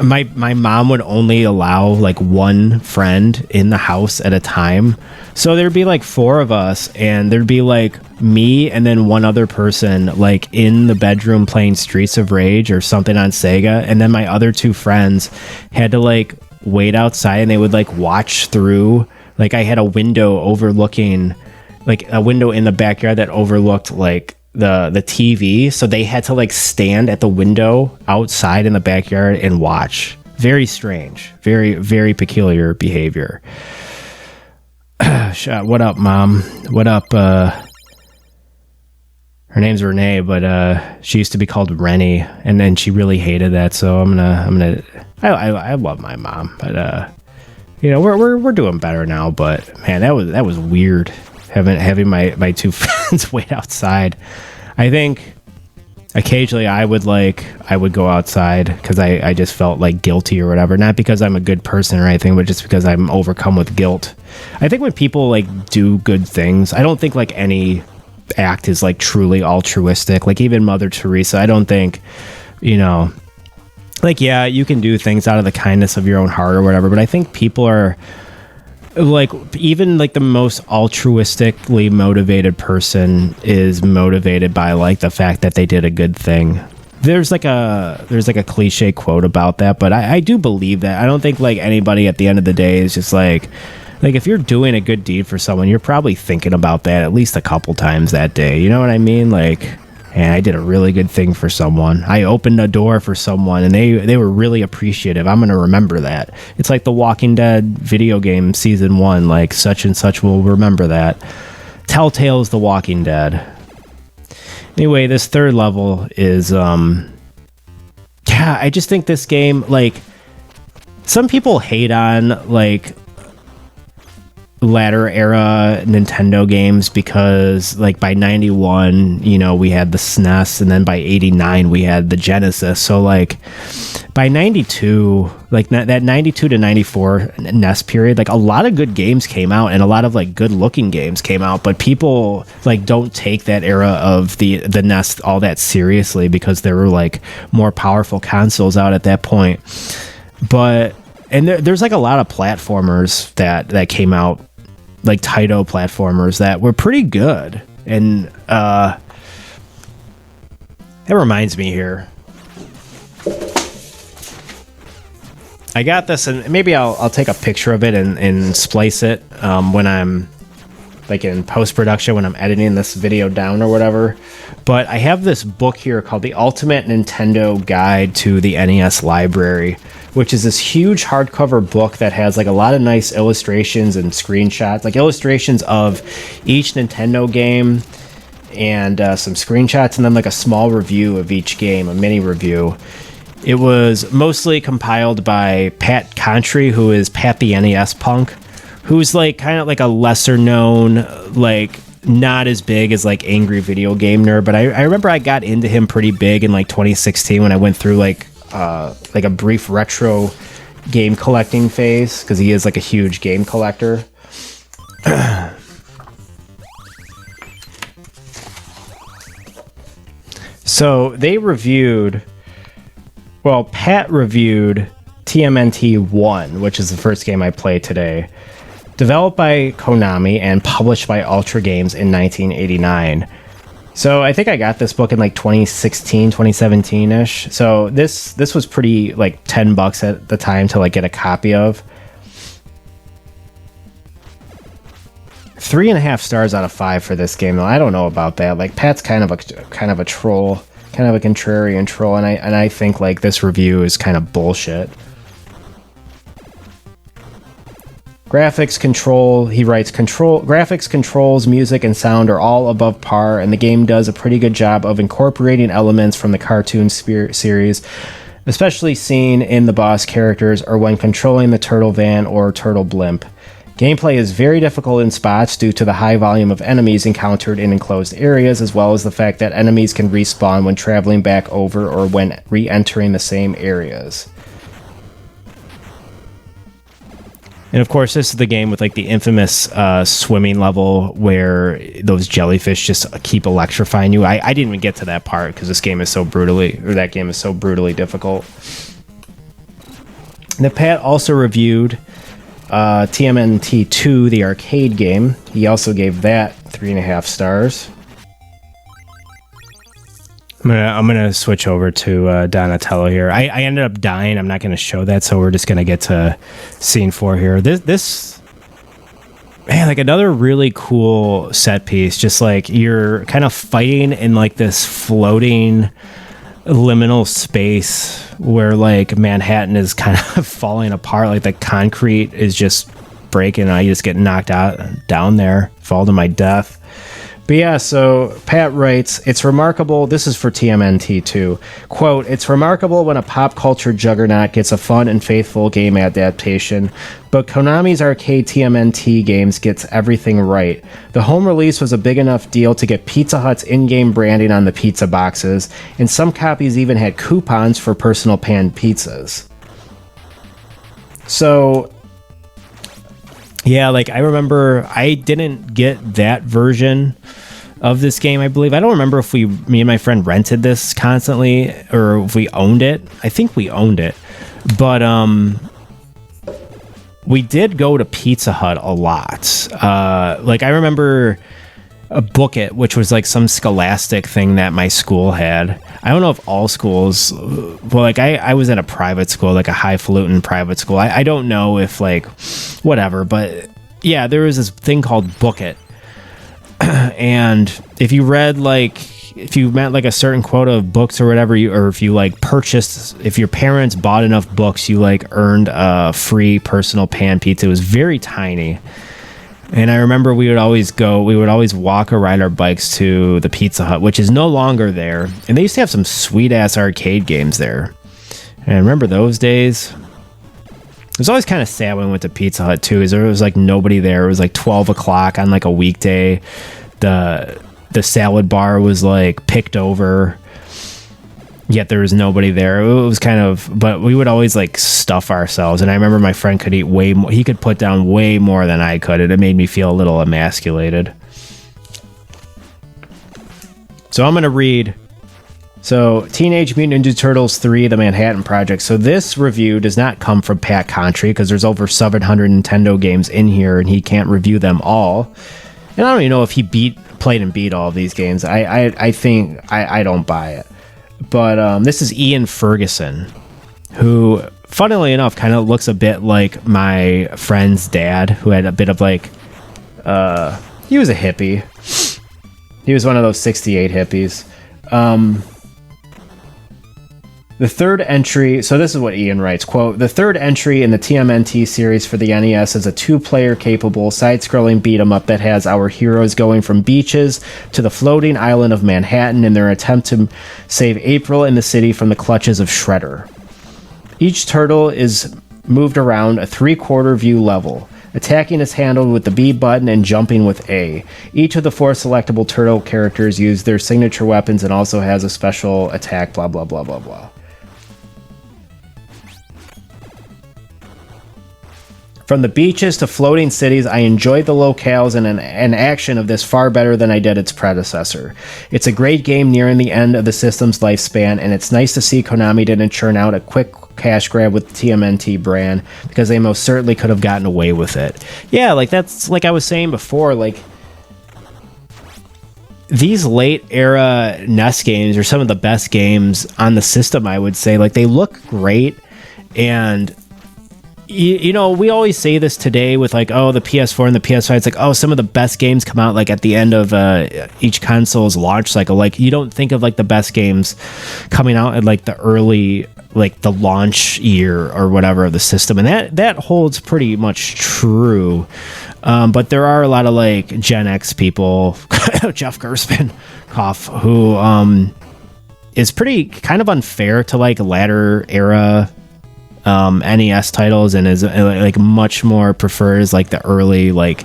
my mom would only allow like one friend in the house at a time. So there'd be like 4 of us, and there'd be like me and then one other person like in the bedroom playing Streets of Rage or something on Sega, and then my other 2 friends had to like wait outside, and they would like watch through. Like, I had a window overlooking, like a window in the backyard that overlooked like the TV, so they had to like stand at the window outside in the backyard and watch. Very strange, very, very peculiar behavior. What up, Mom? What up? Her name's Renee, but she used to be called Rennie, and then she really hated that. So I love my mom, but we're doing better now. But man, that was weird having my 2 friends wait outside. I think occasionally I would go outside because I just felt like guilty or whatever. Not because I'm a good person or anything, but just because I'm overcome with guilt. I think when people like do good things, I don't think like any act is like truly altruistic. Like, even Mother Teresa, I don't think, like, yeah, you can do things out of the kindness of your own heart or whatever, but I think people are like, even like the most altruistically motivated person is motivated by like the fact that they did a good thing. There's like a cliche quote about that, but I do believe that. I don't think like anybody at the end of the day is just like if you're doing a good deed for someone, you're probably thinking about that at least a couple times that day. You know what I mean? Like, and I did a really good thing for someone. I opened a door for someone, and they were really appreciative. I'm going to remember that. It's like the Walking Dead video game season 1, like such and such will remember that. Telltale's The Walking Dead. Anyway, this 3rd level is, I just think this game, like, some people hate on, like, latter era Nintendo games because like by 91 we had the SNES, and then by 89 we had the Genesis. So like by 92, like that 92 to 94 NES period, like a lot of good games came out, and a lot of like good looking games came out, but people like don't take that era of the NES all that seriously because there were like more powerful consoles out at that point. And there's like a lot of platformers that came out, like Taito platformers that were pretty good. And that reminds me here. I got this, and maybe I'll take a picture of it and splice it when I'm like in post-production, when I'm editing this video down or whatever. But I have this book here called The Ultimate Nintendo Guide to the NES Library, which is this huge hardcover book that has like a lot of nice illustrations and screenshots, like illustrations of each Nintendo game and some screenshots, and then like a small review of each game, a mini review. It was mostly compiled by Pat Contry, who is Pat the NES Punk, who's like kind of like a lesser known, like not as big as like Angry Video Game Nerd, but I remember I got into him pretty big in like 2016 when I went through like a brief retro game collecting phase, because he is like a huge game collector. So they reviewed, well, Pat reviewed TMNT 1, which is the first game I played today. Developed by Konami and published by Ultra Games in 1989. So I think I got this book in like 2016, 2017-ish. So this was pretty like $10 at the time to like get a copy of. 3.5 stars out of 5 for this game, though. I don't know about that. Like, Pat's kind of a troll, kind of a contrarian troll, and I think like this review is kind of bullshit. Graphics control, he writes, graphics, controls, music, and sound are all above par, and the game does a pretty good job of incorporating elements from the cartoon series, especially seen in the boss characters or when controlling the turtle van or turtle blimp. Gameplay is very difficult in spots due to the high volume of enemies encountered in enclosed areas, as well as the fact that enemies can respawn when traveling back over or when re-entering the same areas. And of course, this is the game with like the infamous swimming level where those jellyfish just keep electrifying you. I didn't even get to that part because that game is so brutally difficult. And Pat also reviewed TMNT 2, the arcade game. He also gave that 3.5 stars. I'm gonna switch over to Donatello here. I ended up dying. I'm not gonna show that, so we're just gonna get to scene 4 here. This man, like another really cool set piece. Just like you're kind of fighting in like this floating liminal space where like Manhattan is kind of falling apart. Like the concrete is just breaking, and I just get knocked out down there, fall to my death. But yeah, so Pat writes, it's remarkable, this is for TMNT2, quote, it's remarkable when a pop culture juggernaut gets a fun and faithful game adaptation, but Konami's arcade TMNT games gets everything right. The home release was a big enough deal to get Pizza Hut's in-game branding on the pizza boxes, and some copies even had coupons for personal pan pizzas. So yeah, like I remember I didn't get that version of this game, I believe. I don't remember if me and my friend rented this constantly or if we owned it. I think we owned it. But we did go to Pizza Hut a lot. Like I remember a Book It, which was like some scholastic thing that my school had. I don't know if all schools, well, like I was at a private school, like a highfalutin private school. I don't know if like whatever, but yeah, there was this thing called Book It. And if you read like, if you met like a certain quota of books or whatever, or if you like purchased, if your parents bought enough books, you like earned a free personal pan pizza. It was very tiny. And I remember we would always walk or ride our bikes to the Pizza Hut, which is no longer there. And they used to have some sweet ass arcade games there. And I remember those days. It was always kind of sad when we went to Pizza Hut too, because there was like nobody there. It was like 12 o'clock on like a weekday. The salad bar was like picked over, yet there was nobody there. It was kind of, but we would always like stuff ourselves. And I remember my friend could eat way more. He could put down way more than I could. And it made me feel a little emasculated. So I'm going to read. So Teenage Mutant Ninja Turtles 3, The Manhattan Project. So this review does not come from Pat Contry because there's over 700 Nintendo games in here and he can't review them all. And I don't even know if he played and beat all of these games. I think I don't buy it. But this is Ian Ferguson, who, funnily enough, kind of looks a bit like my friend's dad, who had a bit of like, he was a hippie. He was one of those 68 hippies. The third entry, so this is what Ian writes, quote, the third entry in the TMNT series for the NES is a two-player capable side-scrolling beat-em-up that has our heroes going from beaches to the floating island of Manhattan in their attempt to save April and the city from the clutches of Shredder. Each turtle is moved around a three-quarter view level. Attacking is handled with the B button and jumping with A. Each of the 4 selectable turtle characters use their signature weapons and also has a special attack, blah, blah, blah, blah, blah. From the beaches to floating cities, I enjoyed the locales and action of this far better than I did its predecessor. It's a great game nearing the end of the system's lifespan, and it's nice to see Konami didn't churn out a quick cash grab with the TMNT brand, because they most certainly could have gotten away with it. Yeah, like that's like I was saying before, like these late era NES games are some of the best games on the system, I would say. Like they look great, and you know, we always say this today with like, oh, the PS4 and the PS5. It's like, oh, some of the best games come out like at the end of each console's launch cycle. Like, you don't think of like the best games coming out at like the early, like the launch year or whatever of the system, and that holds pretty much true. But there are a lot of like Gen X people, Jeff Gerstmann, who is pretty kind of unfair to like latter era NES titles, and is like much more prefers like the early, like,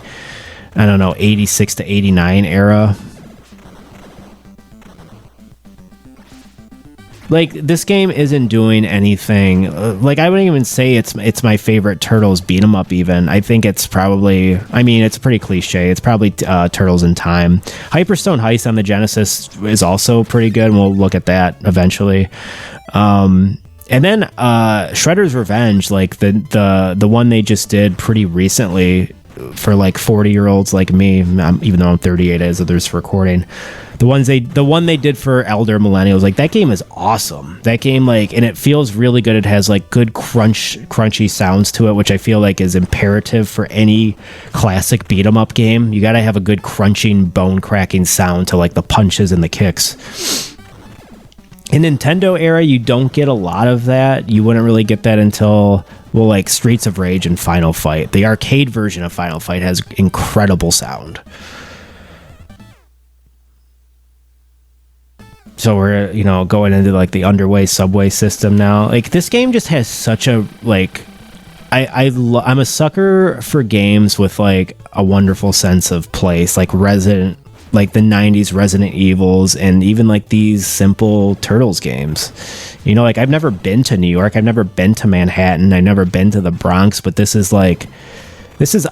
I don't know, 86 to 89 era. Like, this game isn't doing anything. Like, I wouldn't even say it's my favorite Turtles beat 'em up even. I think it's probably, I mean, it's pretty cliche. It's probably Turtles in Time. Hyperstone Heist on the Genesis is also pretty good, and we'll look at that eventually. And then Shredder's Revenge, like the one they just did pretty recently for like 40-year-olds like me, even though I'm 38 as of this recording. The one they did for elder millennials, like that game is awesome. That game, like, and it feels really good. It has like good crunchy sounds to it, which I feel like is imperative for any classic beat 'em up game. You got to have a good crunching, bone cracking sound to like the punches and the kicks. In Nintendo era, you don't get a lot of that. You wouldn't really get that until, well, like Streets of Rage and Final Fight. The arcade version of Final Fight has incredible sound. So we're, you know, going into like the underway subway system now. Like, this game just has such a, like, I'm a sucker for games with like a wonderful sense of place, like like the 90s Resident Evils, and even like these simple Turtles games. You know, like, I've never been to New York, I've never been to Manhattan, I've never been to the Bronx, but this is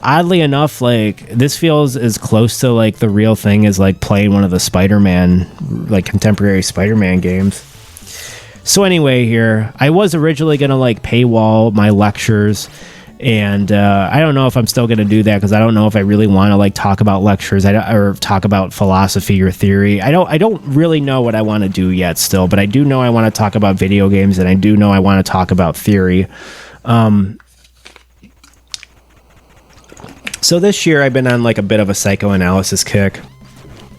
oddly enough, like, this feels as close to like the real thing as like playing one of the Spider-Man, like contemporary Spider-Man games. So anyway, here, I was originally gonna like paywall my lectures, and I don't know if I'm still going to do that, because I don't know if I really want to like talk about lectures or talk about philosophy or theory. I don't really know what I want to do yet still, but I do know I want to talk about video games, and I do know I want to talk about theory. So this year I've been on like a bit of a psychoanalysis kick,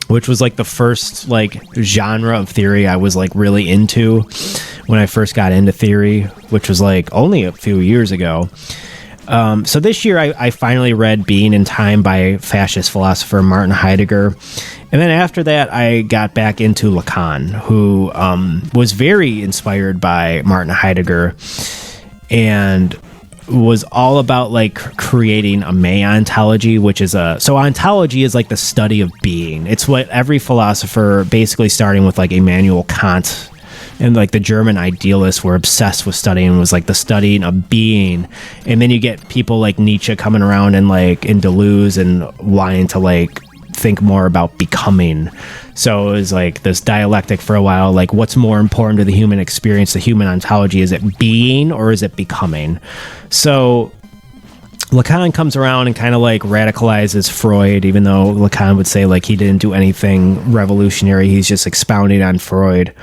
which was like the first like genre of theory I was like really into when I first got into theory, which was like only a few years ago. So this year I finally read Being in Time by fascist philosopher Martin Heidegger. And then after that, I got back into Lacan, who was very inspired by Martin Heidegger and was all about like creating a ontology, which is so ontology is like the study of being. It's what every philosopher, basically starting with like Immanuel Kant and like the German idealists, were obsessed with studying, was like the studying of being. And then you get people like Nietzsche coming around and like in Deleuze and wanting to like think more about becoming. So it was like this dialectic for a while, like what's more important to the human experience, the human ontology? Is it being or is it becoming? So Lacan comes around and kind of like radicalizes Freud, even though Lacan would say like he didn't do anything revolutionary. He's just expounding on Freud.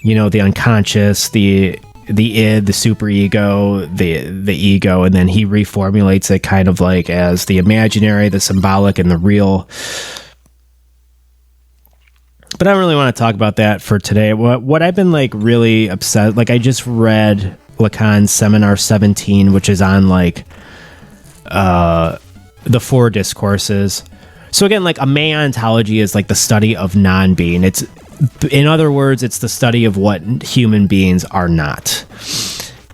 You know, the unconscious, the id, the superego, the ego, and then he reformulates it kind of like as the imaginary, the symbolic, and the real. But I don't really want to talk about that for today. What I've been like really upset, like I just read Lacan's Seminar 17, which is on like the 4 discourses. So again, like a ontology is like the study of non-being. It's, in other words, it's the study of what human beings are not.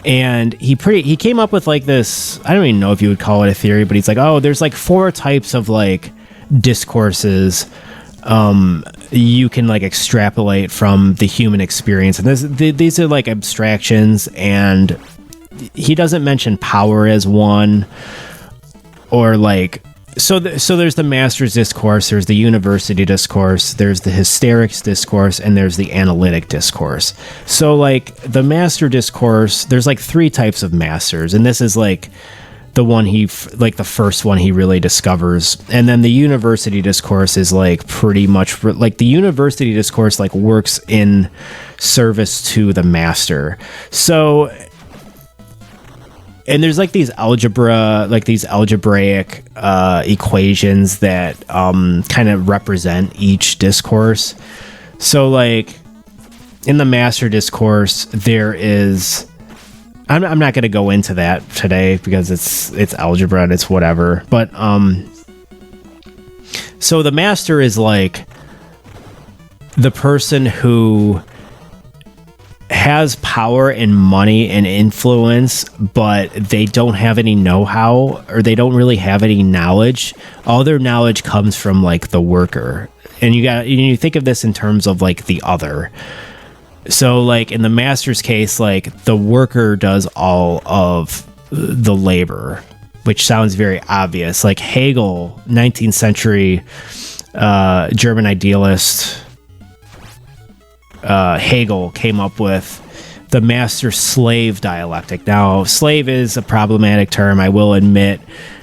And he came up with like this, I don't even know if you would call it a theory, but he's like, oh, there's like 4 types of like discourses you can like extrapolate from the human experience. And these are like abstractions, and he doesn't mention power as one, or like, so there's the master's discourse, there's the university discourse, there's the hysterics discourse, and there's the analytic discourse. So like the master discourse, there's like 3 types of masters, and this is like the one like the first one he really discovers. And then the university discourse is like pretty much like the university discourse like works in service to the master. So and there's like these algebraic equations that kind of represent each discourse. So like in the master discourse, there is, I'm not going to go into that today because it's algebra and it's whatever. But so the master is like the person who has power and money and influence, but they don't have any know-how, or they don't really have any knowledge. All their knowledge comes from like the worker. And you think of this in terms of like the other. So like in the master's case, like the worker does all of the labor, which sounds very obvious. Like Hegel, 19th century German idealist, Hegel came up with the master-slave dialectic. Now, slave is a problematic term, I will admit,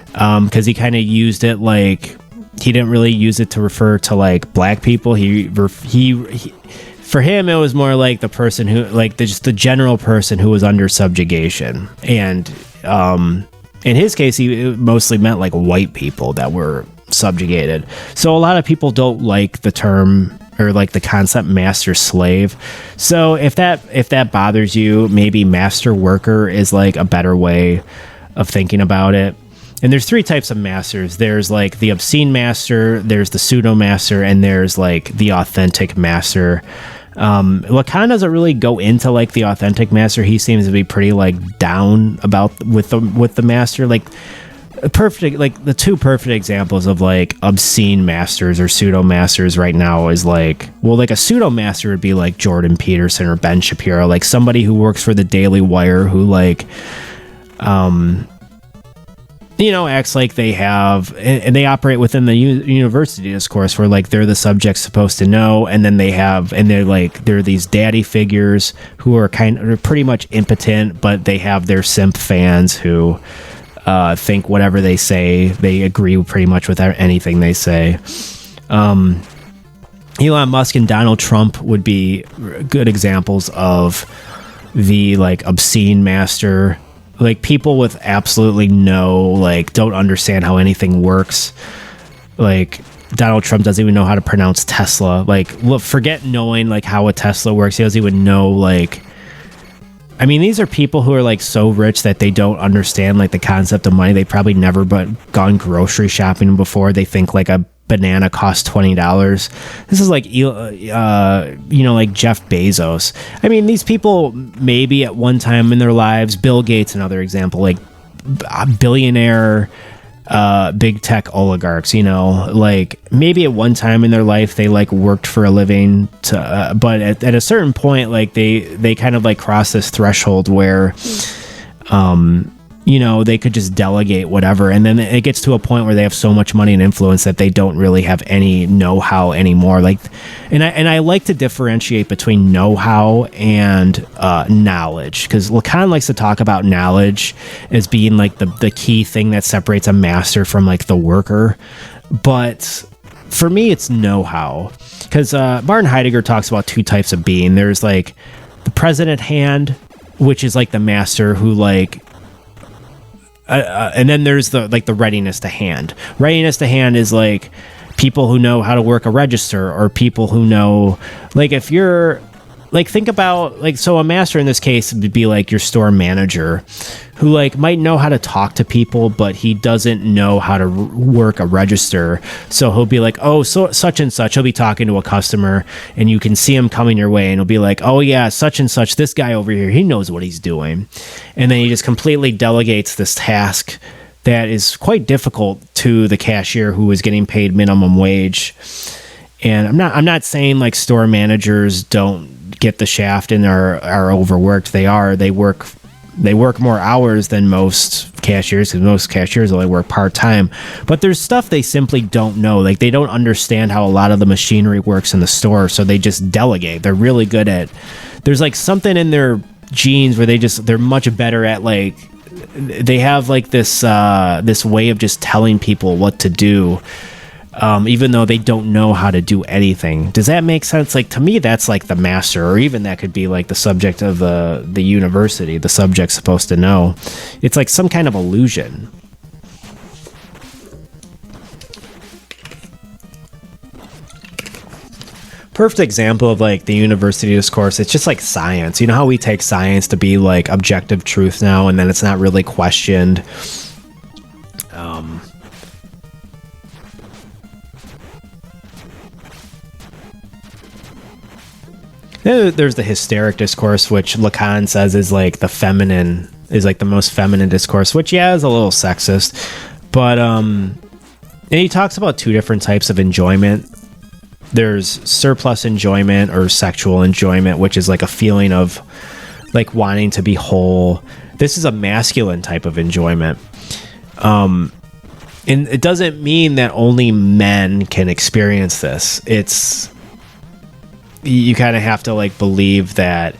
because he kind of used it like, he didn't really use it to refer to like black people. He for him, it was more like the person who, like just the general person who was under subjugation. And in his case, it mostly meant like white people that were subjugated. So a lot of people don't like the term or like the concept master slave. So if that bothers you, maybe master worker is like a better way of thinking about it. And there's three types of masters. There's like the obscene master, there's the pseudo master, and there's like the authentic master. Lacan doesn't really go into like the authentic master. He seems to be pretty like down about with the master. Like perfect, like the two perfect examples of like obscene masters or pseudo masters right now is like, well, like a pseudo master would be like Jordan Peterson or Ben Shapiro, like somebody who works for the Daily Wire who like acts like they have, and they operate within the university discourse where like they're the subject supposed to know, and then they're these daddy figures who are pretty much impotent, but they have their simp fans who think whatever they say, they agree pretty much with anything they say. Elon Musk and Donald Trump would be good examples of the like obscene master. Like people with absolutely don't understand how anything works. Like Donald Trump doesn't even know how to pronounce Tesla. Like, forget knowing like how a Tesla works. He doesn't even know like, I mean, these are people who are like so rich that they don't understand like the concept of money. They probably never gone grocery shopping before. They think like a banana costs $20. This is like like Jeff Bezos. I mean, these people maybe at one time in their lives, Bill Gates, another example, like billionaire big tech oligarchs, like maybe at one time in their life they like worked for a living but at a certain point like they kind of like cross this threshold where they could just delegate whatever. And then it gets to a point where they have so much money and influence that they don't really have any know-how anymore. Like, and I like to differentiate between know-how and knowledge, because Lacan likes to talk about knowledge as being like the key thing that separates a master from like the worker. But for me, it's know-how, because Martin Heidegger talks about two types of being. There's like the present at hand, which is like the master who like, and then there's the readiness to hand. Readiness to hand is like people who know how to work a register, or people who know, like, if you're like, think about like, so a master in this case would be like your store manager who like might know how to talk to people, but he doesn't know how to work a register. So he'll be like, oh, so such and such, he'll be talking to a customer and you can see him coming your way and he'll be like, oh yeah, such and such, this guy over here, he knows what he's doing. And then he just completely delegates this task that is quite difficult to the cashier who is getting paid minimum wage. And I'm not saying like store managers don't get the shaft and are overworked. They work more hours than most cashiers, because most cashiers only work part-time. But there's stuff they simply don't know. Like, they don't understand how a lot of the machinery works in the store, so they just delegate. They're really good at, there's like something in their genes where they're much better at, like, they have like this way of just telling people what to do. even though they don't know how to do anything. Does that make sense? Like, to me, that's like the master, or even that could be like the subject of the university. The subject's supposed to know. It's like some kind of illusion. Perfect example of like the university discourse. It's just like science. You know how we take science to be like objective truth now, and then it's not really questioned. There's the hysteric discourse, which Lacan says is like the most feminine discourse, which is a little sexist, but and he talks about two different types of enjoyment. There's surplus enjoyment or sexual enjoyment, which is like a feeling of like wanting to be whole. This is a masculine type of enjoyment. And it doesn't mean that only men can experience this. You kind of have to like believe that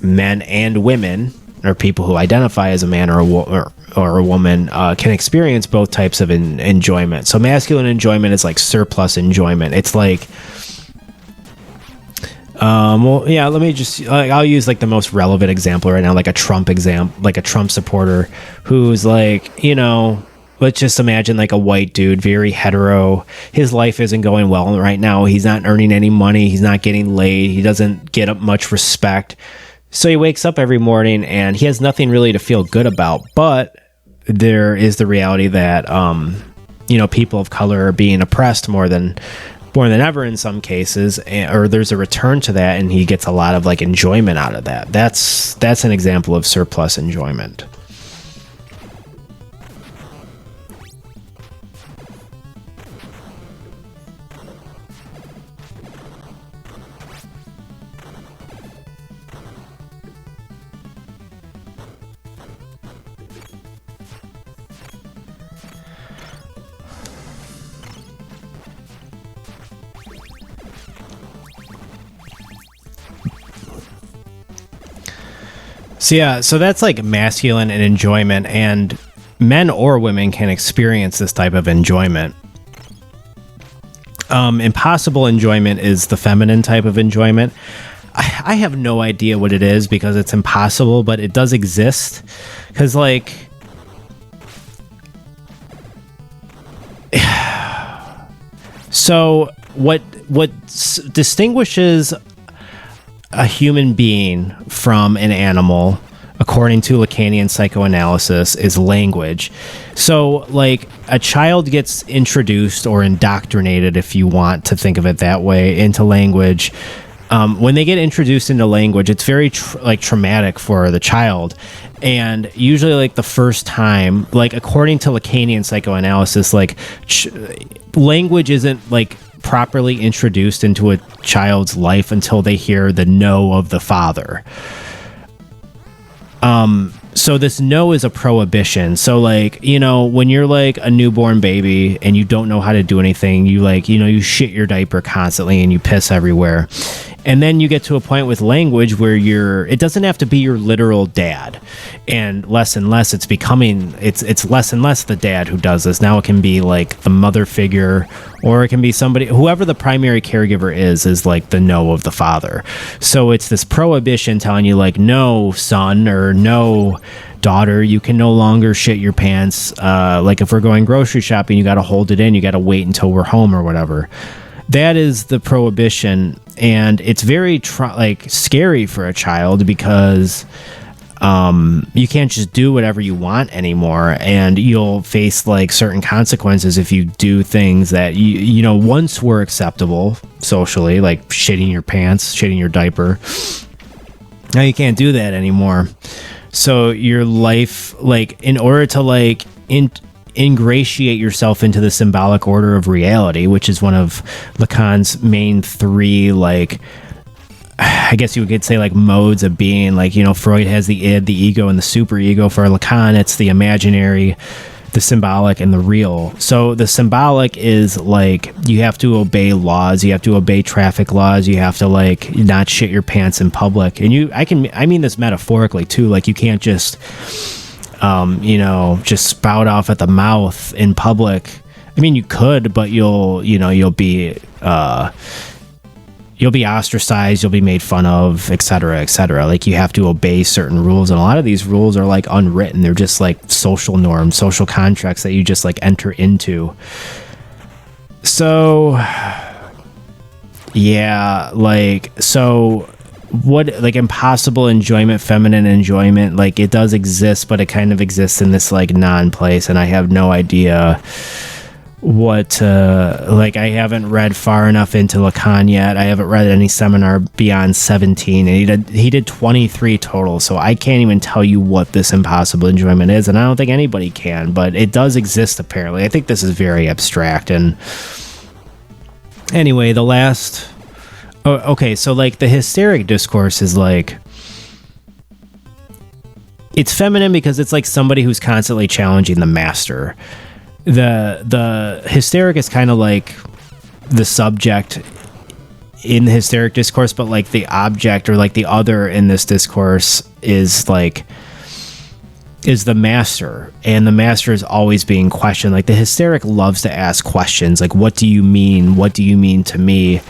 men and women, or people who identify as a man or a woman, can experience both types of enjoyment. So masculine enjoyment is like surplus enjoyment. It's like, let me just, I'll use like the most relevant example right now, like a Trump supporter who's like, let's just imagine like a white dude, very hetero. His life isn't going well right now. He's not earning any money. He's not getting laid. He doesn't get up much respect. So he wakes up every morning and he has nothing really to feel good about. But there is the reality that, people of color are being oppressed more than ever in some cases, or there's a return to that, and he gets a lot of like enjoyment out of that. That's an example of surplus enjoyment. So that's like masculine and enjoyment, and men or women can experience this type of enjoyment. Impossible enjoyment is the feminine type of enjoyment. I have no idea what it is because it's impossible, but it does exist. Because like, so what distinguishes a human being from an animal, according to Lacanian psychoanalysis, is language. So like a child gets introduced or indoctrinated, if you want to think of it that way, into language. When they get introduced into language, it's very traumatic for the child. And usually like the first time, like according to Lacanian psychoanalysis, like language isn't like properly introduced into a child's life until they hear the no of the father. So this no is a prohibition. So like, when you're like a newborn baby and you don't know how to do anything, you like, you shit your diaper constantly and you piss everywhere. And then you get to a point with language where it doesn't have to be your literal dad. And less it's less and less the dad who does this. Now it can be like the mother figure, or it can be somebody, whoever the primary caregiver is like the no of the father. So it's this prohibition telling you like, no, son, or no, daughter, you can no longer shit your pants. Like if we're going grocery shopping, you got to hold it in. You got to wait until we're home or whatever. That is the prohibition, and it's very scary for a child because you can't just do whatever you want anymore, and you'll face like certain consequences if you do things that you once were acceptable socially, like shitting your pants, shitting your diaper. Now you can't do that anymore. So your life, like, in order to like ingratiate yourself into the symbolic order of reality, which is one of Lacan's main three, like, I guess you could say like modes of being. Like, Freud has the id, the ego, and the superego. For Lacan, it's the imaginary, the symbolic, and the real. So the symbolic is like, you have to obey laws, you have to obey traffic laws, you have to like not shit your pants in public. And I mean this metaphorically too. Like, you can't just just spout off at the mouth in public I mean, you could, but you'll be ostracized, you'll be made fun of, etc., etc. Like, you have to obey certain rules, and a lot of these rules are like unwritten. They're just like social norms, social contracts that you just like enter into. So yeah, like, so what, like, impossible enjoyment, feminine enjoyment, like, it does exist, but it kind of exists in this like non-place, and I have no idea what like, I haven't read far enough into Lacan yet. I haven't read any seminar beyond 17, and he did 23 total, so I can't even tell you what this impossible enjoyment is, and I don't think anybody can, but it does exist apparently. I think this is very abstract. And anyway, okay, so like the hysteric discourse is like, it's feminine because it's like somebody who's constantly challenging the master. The hysteric is kind of like the subject in the hysteric discourse, but like the object, or like the other in this discourse, is the master, and the master is always being questioned. Like, the hysteric loves to ask questions, like, what do you mean? What do you mean to me?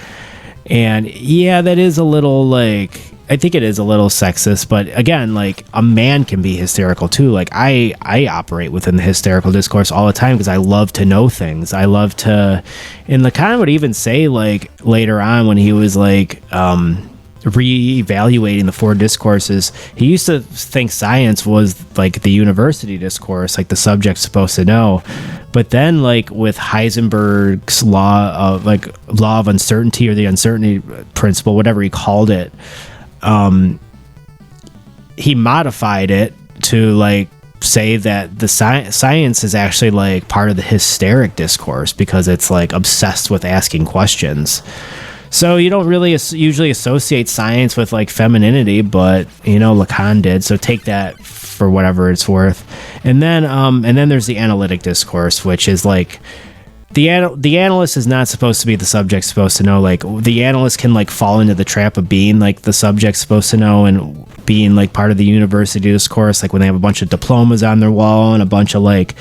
And yeah, that is a little, like, I think it is a little sexist, but again, like, a man can be hysterical too. Like, I operate within the hysterical discourse all the time because I love to know things. I love to, and Lacan would even say, like, later on when he was like re-evaluating the 4 discourses, he used to think science was like the university discourse, like the subject's supposed to know. But then, like, with Heisenberg's law of uncertainty, or the uncertainty principle, whatever he called it, he modified it to like say that the science is actually like part of the hysteric discourse because it's like obsessed with asking questions. So you don't really usually associate science with like femininity, but Lacan did. So take that for whatever it's worth. And then there's the analytic discourse, which is like the analyst is not supposed to be the subject supposed to know. Like, the analyst can like fall into the trap of being like the subject supposed to know, and being like part of the university discourse, like when they have a bunch of diplomas on their wall and a bunch of like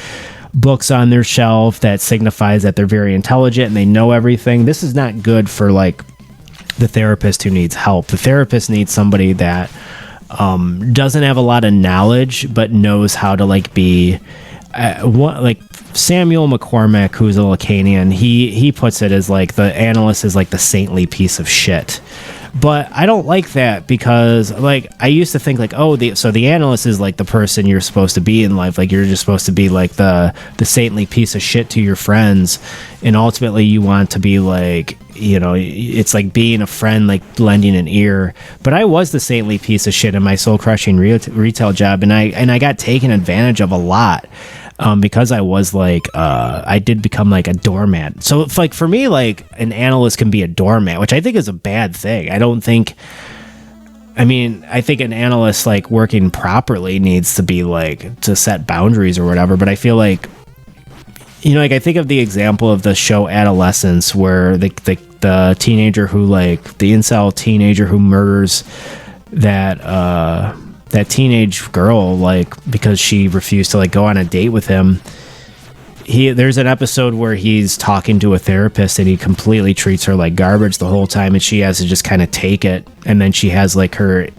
books on their shelf that signifies that they're very intelligent and they know everything. This is not good for like the therapist who needs help. The therapist needs somebody that doesn't have a lot of knowledge but knows how to like be like Samuel McCormick, who's a Lacanian, he puts it as like the analyst is like the saintly piece of shit. But I don't like that, because like I used to think like, so the analyst is like the person you're supposed to be in life. Like, you're just supposed to be like the saintly piece of shit to your friends, and ultimately you want to be like, it's like being a friend, like lending an ear. But I was the saintly piece of shit in my soul crushing retail job, and I got taken advantage of a lot. Because I was like, I did become like a doormat. So it's like, for me, like, an analyst can be a doormat, which I think is a bad thing. I think an analyst, like, working properly needs to be like, to set boundaries or whatever. But I feel like, like, I think of the example of the show Adolescence, where the teenager who, like, the incel teenager who murders that teenage girl, like, because she refused to like go on a date with him. There's an episode where he's talking to a therapist and he completely treats her like garbage the whole time, and she has to just kind of take it. And then she has like her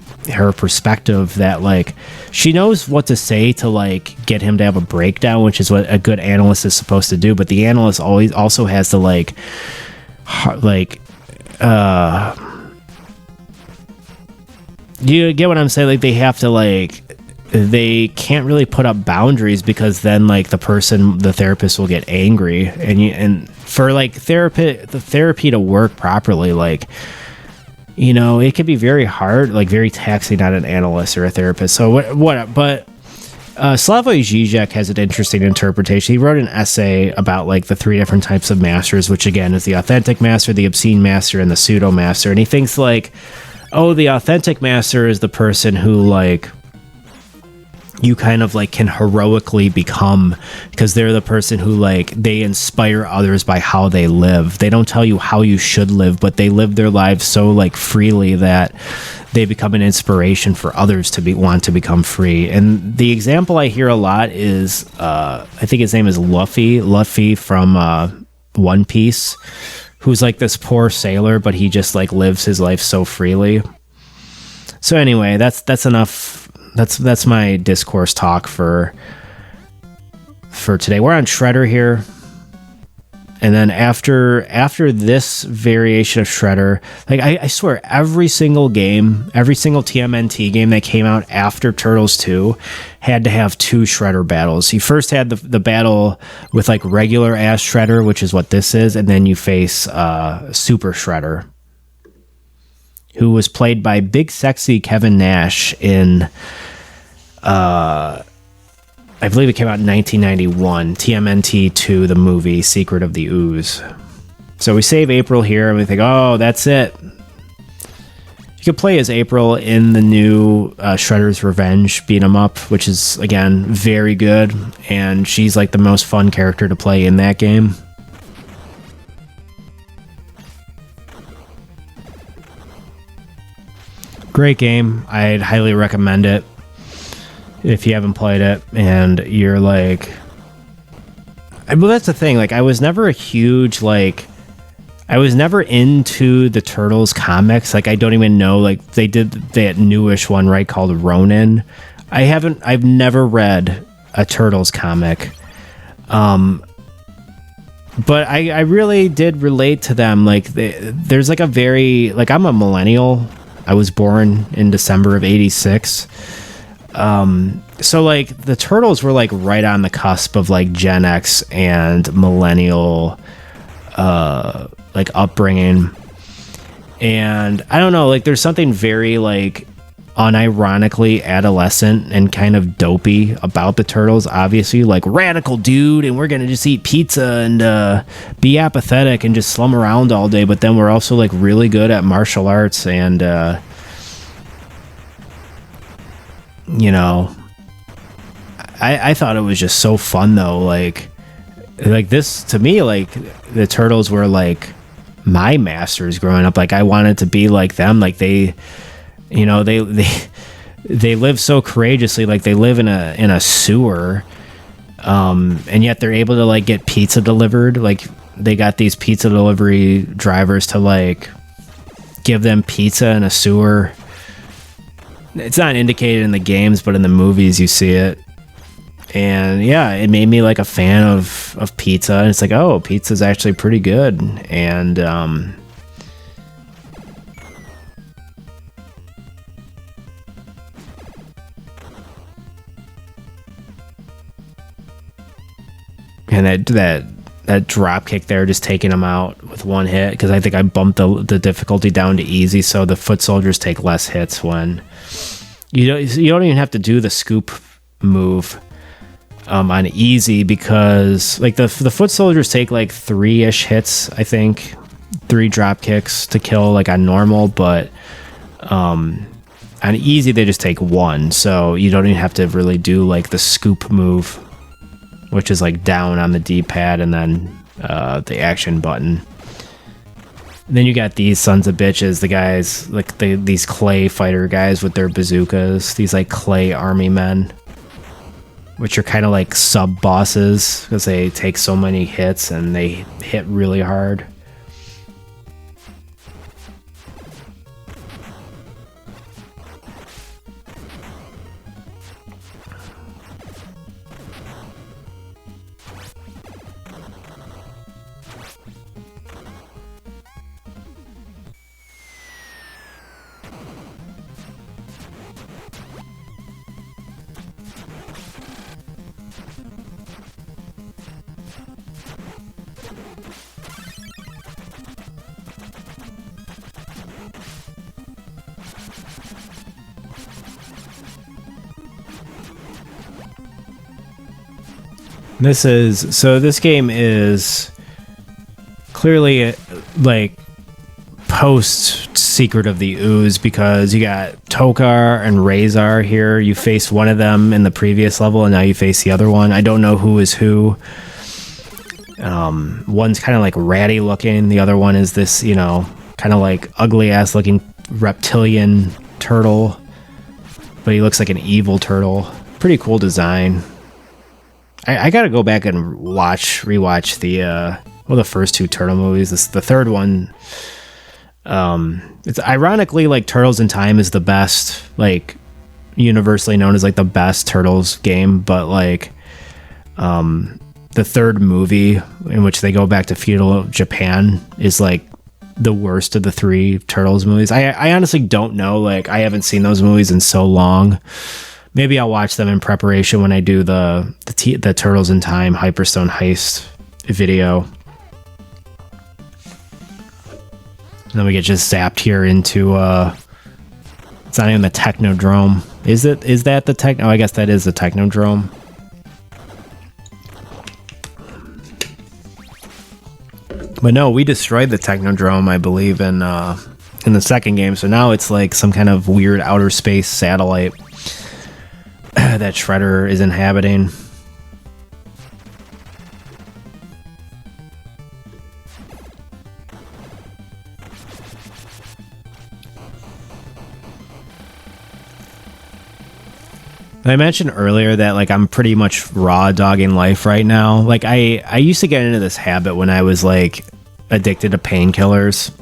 perspective that like she knows what to say to like get him to have a breakdown, which is what a good analyst is supposed to do. But the analyst always also has to you get what I'm saying? Like, they have to like, they can't really put up boundaries, because then like the therapist will get angry, and for like the therapy to work properly, like, it could be very hard, like very taxing on an analyst or a therapist. So but Slavoj Žižek has an interesting interpretation. He wrote an essay about like the 3 different types of masters, which again is the authentic master, the obscene master, and the pseudo master. And he thinks like, the authentic master is the person who like you kind of like can heroically become, because they're the person who like they inspire others by how they live. They don't tell you how you should live, but they live their lives so like freely that they become an inspiration for others to want to become free. And the example I hear a lot is I think his name is Luffy from One Piece, who's like this poor sailor, but he just like lives his life so freely. So anyway, that's enough. That's my discourse talk for today. We're on Shredder here. And then after this variation of Shredder, like I swear every single TMNT game that came out after Turtles 2 had to have 2 Shredder battles. You first had the battle with like regular ass Shredder, which is what this is, and then you face Super Shredder, who was played by big sexy Kevin Nash in I believe it came out in 1991, TMNT 2, the movie Secret of the Ooze. So we save April here and we think, oh, that's it. You could play as April in the new Shredder's Revenge beat 'em up, which is, again, very good, and she's like the most fun character to play in that game. Great game. I'd highly recommend it if you haven't played it and you're like... Well, that's the thing. Like, I was never a huge, like... I was never into the Turtles comics. Like, I don't even know, like, they did that newish one, right, called Ronin. I've never read a Turtles comic. But I really did relate to them. Like, there's like a very... Like, I'm a millennial. I was born in December of 86. So like the Turtles were like right on the cusp of like Gen X and millennial like upbringing. And I don't know, like there's something very like unironically adolescent and kind of dopey about the Turtles. Obviously, like radical dude, and we're gonna just eat pizza and be apathetic and just slum around all day, but then we're also like really good at martial arts and you know, I thought it was just so fun though. Like this to me, like the Turtles were like my masters growing up. Like I wanted to be like them. Like they, you know, they live so courageously. Like they live in a sewer, and yet they're able to like get pizza delivered. Like they got these pizza delivery drivers to like give them pizza in a sewer. It's not indicated in the games, but in the movies you see it. And yeah, it made me like a fan of pizza. And it's like, oh, pizza's actually pretty good. And that drop kick there, just taking them out with one hit, because I think I bumped the difficulty down to easy, so the foot soldiers take less hits when you don't even have to do the scoop move on easy, because like the foot soldiers take like 3-ish hits, I think 3 drop kicks to kill like on normal, but on easy they just take 1, so you don't even have to really do like the scoop move, which is like down on the D-pad and then the action button. And then you got these sons of bitches, the guys, like these clay fighter guys with their bazookas, these like clay army men, which are kind of like sub-bosses because they take so many hits and they hit really hard. This game is clearly like post Secret of the Ooze, because you got Tokar and Razor here. You faced one of them in the previous level, and now you face the other one. I don't know who is who. One's kind of like ratty looking. The other one is this, kind of like ugly ass looking reptilian turtle, but he looks like an evil turtle. Pretty cool design. I gotta go back and rewatch the first two turtle movies. The third one, it's ironically like Turtles in Time is the best, like universally known as like the best Turtles game, but like the third movie, in which they go back to feudal Japan, is like the worst of the three Turtles movies. I honestly don't know. Like, I haven't seen those movies in so long. Maybe I'll watch them in preparation when I do the Turtles in Time Hyperstone Heist video. And then we get just zapped here into it's not even the Technodrome. Is that the Techno? Oh, I guess that is the Technodrome. But no, we destroyed the Technodrome, I believe, in the second game. So now it's like some kind of weird outer space satellite that Shredder is inhabiting. I mentioned earlier that like I'm pretty much raw dogging life right now. Like I used to get into this habit when I was like addicted to painkillers.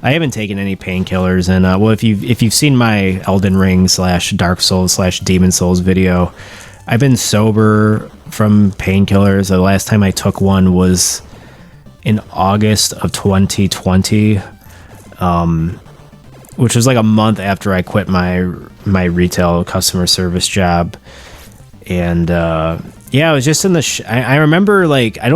I haven't taken any painkillers, and well, if you've seen my Elden Ring / Dark Souls / Demon Souls video, I've been sober from painkillers. The last time I took one was in August of 2020, which was like a month after I quit my retail customer service job. And yeah, I was just in the I remember, like, I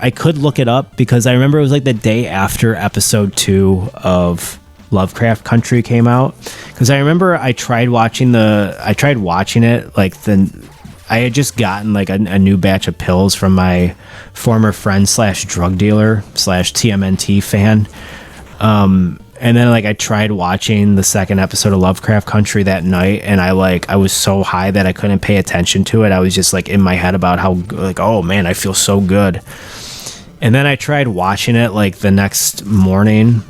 could look it up, because I remember it was like the day after episode 2 of Lovecraft Country came out, because I remember I tried watching it, like, I had just gotten like a new batch of pills from my former friend / drug dealer / TMNT fan. And then like I tried watching the second episode of Lovecraft Country that night, and I was so high that I couldn't pay attention to it. I was just like in my head about how, like, oh man, I feel so good. And then I tried watching it like the next morning,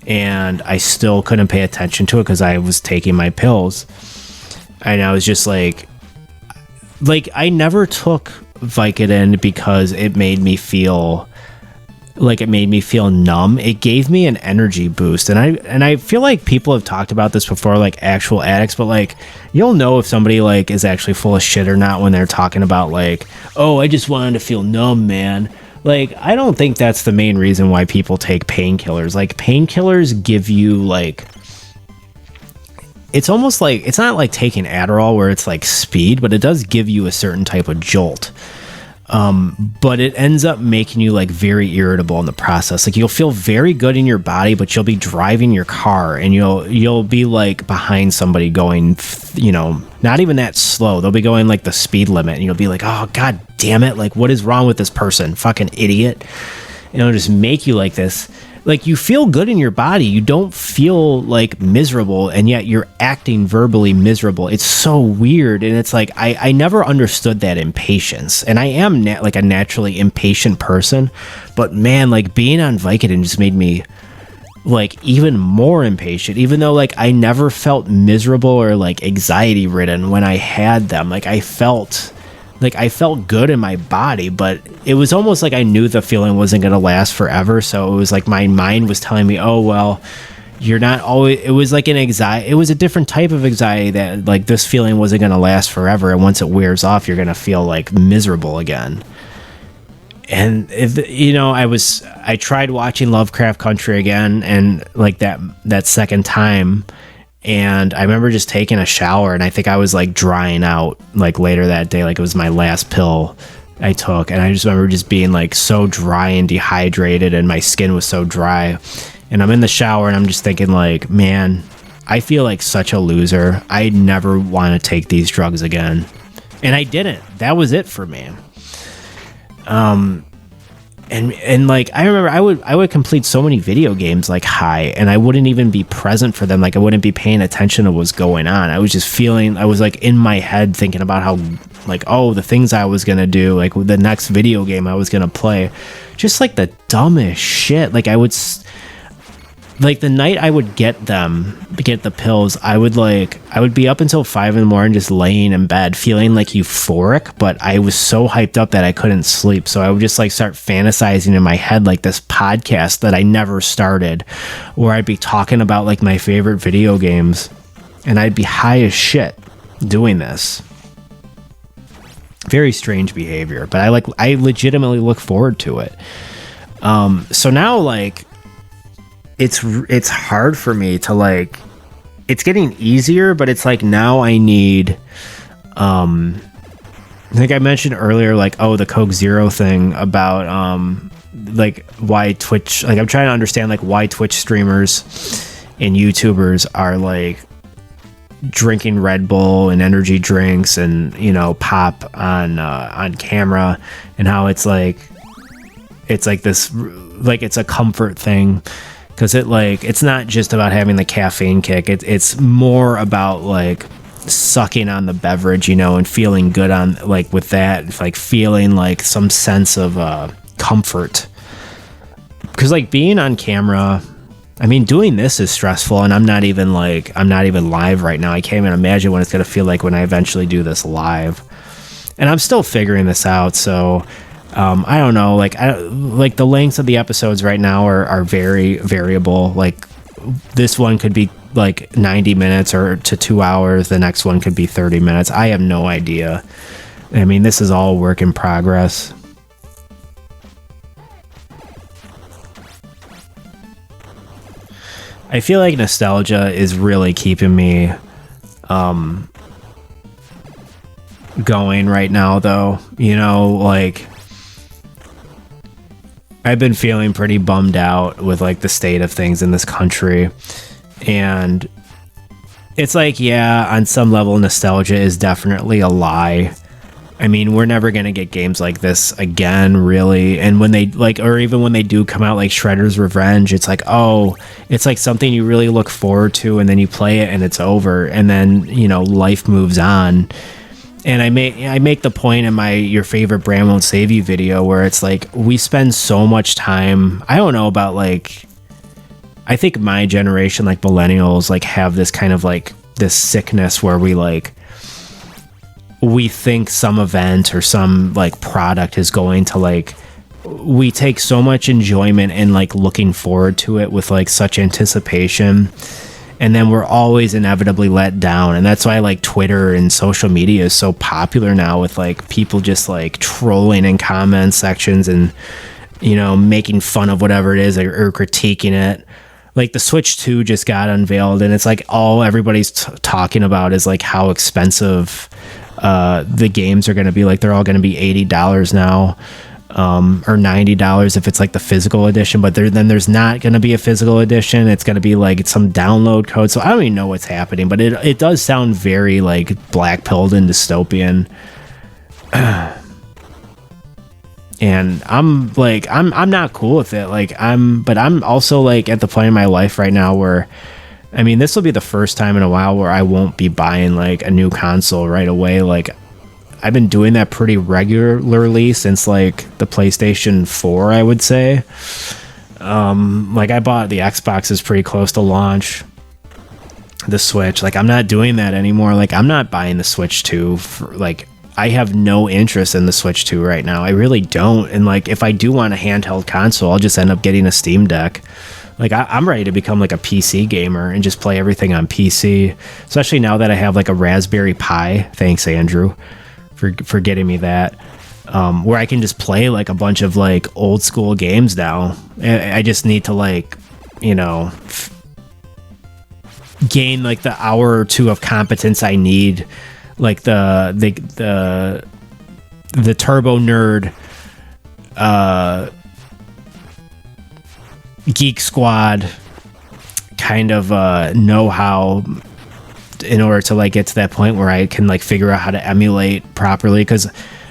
and I still couldn't pay attention to it because I was taking my pills. And I was just like I never took Vicodin because it made me feel numb. It gave me an energy boost, and I feel like people have talked about this before, like actual addicts, but like you'll know if somebody like is actually full of shit or not when they're talking about like, oh, I just wanted to feel numb, man. Like, I don't think that's the main reason why people take painkillers. Like, painkillers give you like, it's almost like, it's not like taking Adderall where it's like speed, but it does give you a certain type of jolt. But it ends up making you like very irritable in the process. Like, you'll feel very good in your body, but you'll be driving your car and you'll be like behind somebody going, not even that slow. They'll be going like the speed limit, and you'll be like, oh god damn it, like what is wrong with this person? Fucking idiot. And it'll just make you like this. Like, you feel good in your body. You don't feel like miserable, and yet you're acting verbally miserable. It's so weird. And it's like, I never understood that impatience. And I am like a naturally impatient person, but man, like being on Vicodin just made me like even more impatient, even though like I never felt miserable or like anxiety ridden when I had them. Like, I felt good in my body, but it was almost like I knew the feeling wasn't going to last forever. So it was like my mind was telling me, oh, well, you're not always, it was like an anxiety. It was a different type of anxiety that like this feeling wasn't going to last forever. And once it wears off, you're going to feel like miserable again. And I tried watching Lovecraft Country again, and like that second time, and I remember just taking a shower, and I think I was like drying out like later that day, like it was my last pill I took, and I just remember just being like so dry and dehydrated, and my skin was so dry, and I'm in the shower and I'm just thinking like, man, I feel like such a loser. I never want to take these drugs again. And I didn't. That was it for me. and like I remember I would complete so many video games like high, and I wouldn't even be present for them. Like I wouldn't be paying attention to what's going on. I was just feeling, I was like in my head thinking about how like, oh, the things I was gonna do, like the next video game I was gonna play, just like the dumbest shit. Like I would like the night I would get the pills, I would be up until 5 a.m. just laying in bed feeling like euphoric, but I was so hyped up that I couldn't sleep. So I would just like start fantasizing in my head like this podcast that I never started, where I'd be talking about like my favorite video games, and I'd be high as shit doing this. Very strange behavior, but I legitimately look forward to it. So now like it's hard for me to like, it's getting easier, but it's like now I need, I think I mentioned earlier, like, oh, the Coke Zero thing about, like why Twitch, like I'm trying to understand like why Twitch streamers and YouTubers are like drinking Red Bull and energy drinks and, you know, pop on camera, and how it's like this, like it's a comfort thing. Because it's not just about having the caffeine kick. It's more about like sucking on the beverage, you know, and feeling good on like with that, like feeling like some sense of comfort. Because like being on camera, I mean, doing this is stressful, and I'm not even live right now. I can't even imagine what it's gonna feel like when I eventually do this live, and I'm still figuring this out. So. I don't know, like the lengths of the episodes right now are very variable. Like this one could be like 90 minutes or to 2 hours. The next one could be 30 minutes. I have no idea. I mean, this is all work in progress. I feel like nostalgia is really keeping me going right now, though. You know, like I've been feeling pretty bummed out with like the state of things in this country, and it's like, yeah, on some level nostalgia is definitely a lie. I mean, we're never going to get games like this again, really. And when they like, or even when they do come out like Shredder's Revenge, it's like, oh, it's like something you really look forward to, and then you play it and it's over, and then, you know, life moves on. And I make the point in my Your Favorite Brand Won't Save You video where it's like we spend so much time, I don't know about like, I think my generation, like millennials, like have this kind of like this sickness where we think some event or some like product is going to like, we take so much enjoyment in like looking forward to it with like such anticipation. And then we're always inevitably let down. And that's why like Twitter and social media is so popular now, with like people just like trolling in comment sections and, you know, making fun of whatever it is or critiquing it. Like the Switch 2 just got unveiled, and it's like all everybody's talking about is like how expensive the games are going to be. Like they're all going to be $80 now. Or $90 if it's like the physical edition, but then there's not going to be a physical edition. It's going to be like some download code. So I don't even know what's happening, but it does sound very like black-pilled and dystopian. And I'm like, I'm not cool with it. Like but I'm also like at the point in my life right now where, I mean, this will be the first time in a while where I won't be buying like a new console right away. Like I've been doing that pretty regularly since like the PlayStation 4, I would say. Like I bought the Xboxes pretty close to launch. The Switch, like I'm not doing that anymore. Like I'm not buying the Switch 2 like I have no interest in the Switch 2 right now. I really don't. And like if I do want a handheld console, I'll just end up getting a Steam Deck. Like I'm ready to become like a PC gamer and just play everything on PC, especially now that I have like a Raspberry Pi. Thanks, Andrew, for getting me that, where I can just play like a bunch of like old school games now. I just need to like, you know, gain like the hour or two of competence I need, like the Turbo Nerd Geek Squad kind of know-how in order to like get to that point where I can like figure out how to emulate properly. Because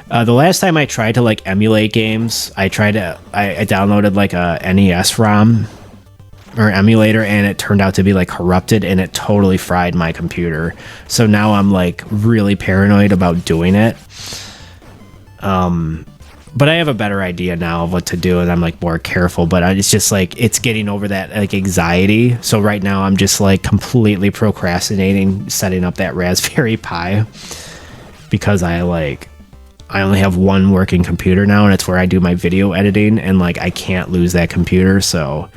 The last time I tried to like emulate games, I downloaded like a NES ROM or emulator, and it turned out to be like corrupted, and it totally fried my computer. So now I'm like really paranoid about doing it. But I have a better idea now of what to do, and I'm like more careful, but it's just like, it's getting over that like anxiety. So right now I'm just like completely procrastinating setting up that Raspberry Pi, because I only have one working computer now, and it's where I do my video editing, and like I can't lose that computer. So,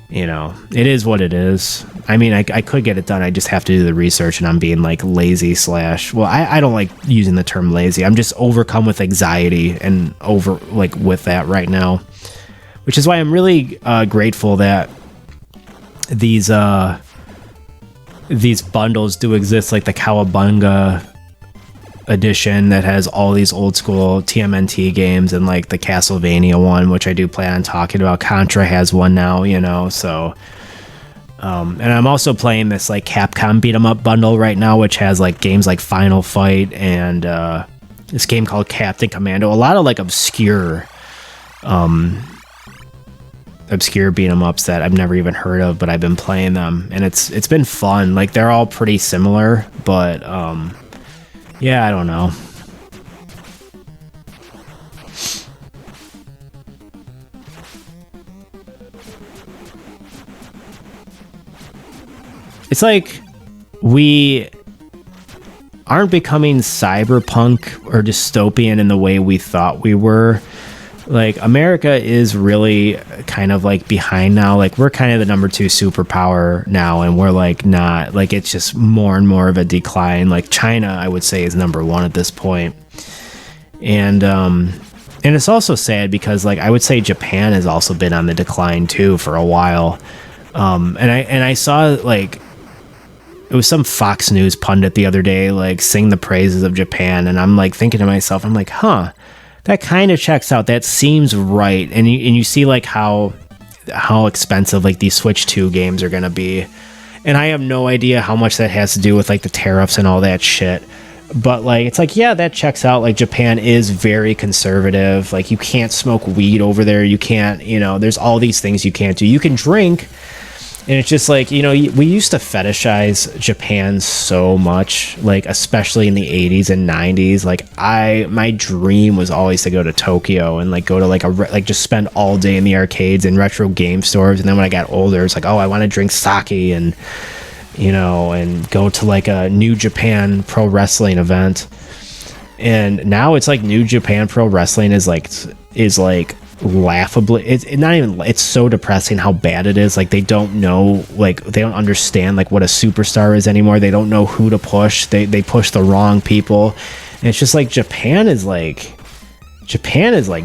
you know, it is what it is. I mean, I could get it done. I just have to do the research, and I'm being like lazy / well, I don't like using the term lazy. I'm just overcome with anxiety and with that right now, which is why I'm really grateful that these bundles do exist, like the Cowabunga edition that has all these old school TMNT games, and like the Castlevania one, which I do plan on talking about. Contra has one now, you know, so and I'm also playing this like Capcom beat 'em up bundle right now, which has like games like Final Fight and this game called Captain Commando, a lot of like obscure beat 'em ups that I've never even heard of, but I've been playing them, and it's been fun. Like, they're all pretty similar, but yeah, I don't know. It's like we aren't becoming cyberpunk or dystopian in the way we thought we were. Like, America is really kind of like behind now. Like, we're kind of the number 2 superpower now, and we're like not, like, it's just more and more of a decline. Like, China, I would say, is number 1 at this point. And it's also sad because, like, I would say Japan has also been on the decline too for a while. And I saw, like, it was some Fox News pundit the other day, like, sing the praises of Japan, and I'm like thinking to myself, I'm like, huh, that kind of checks out. That seems right. And you see like how expensive like these Switch 2 games are gonna be, and I have no idea how much that has to do with like the tariffs and all that shit. But like, it's like, yeah, that checks out. Like, Japan is very conservative. Like, you can't smoke weed over there. You can't, you know, there's all these things you can't do. You can drink. And it's just like, you know, we used to fetishize Japan so much, like, especially in the 80s and 90s. Like, my dream was always to go to Tokyo and like go to like just spend all day in the arcades and retro game stores. And then when I got older, it's like, oh, I want to drink sake and, you know, and go to like a New Japan Pro Wrestling event. And now it's like New Japan Pro Wrestling is like laughably, it's so depressing how bad it is. Like, they don't know, like, they don't understand like what a superstar is anymore. They don't know who to push. They push the wrong people, and it's just like Japan is like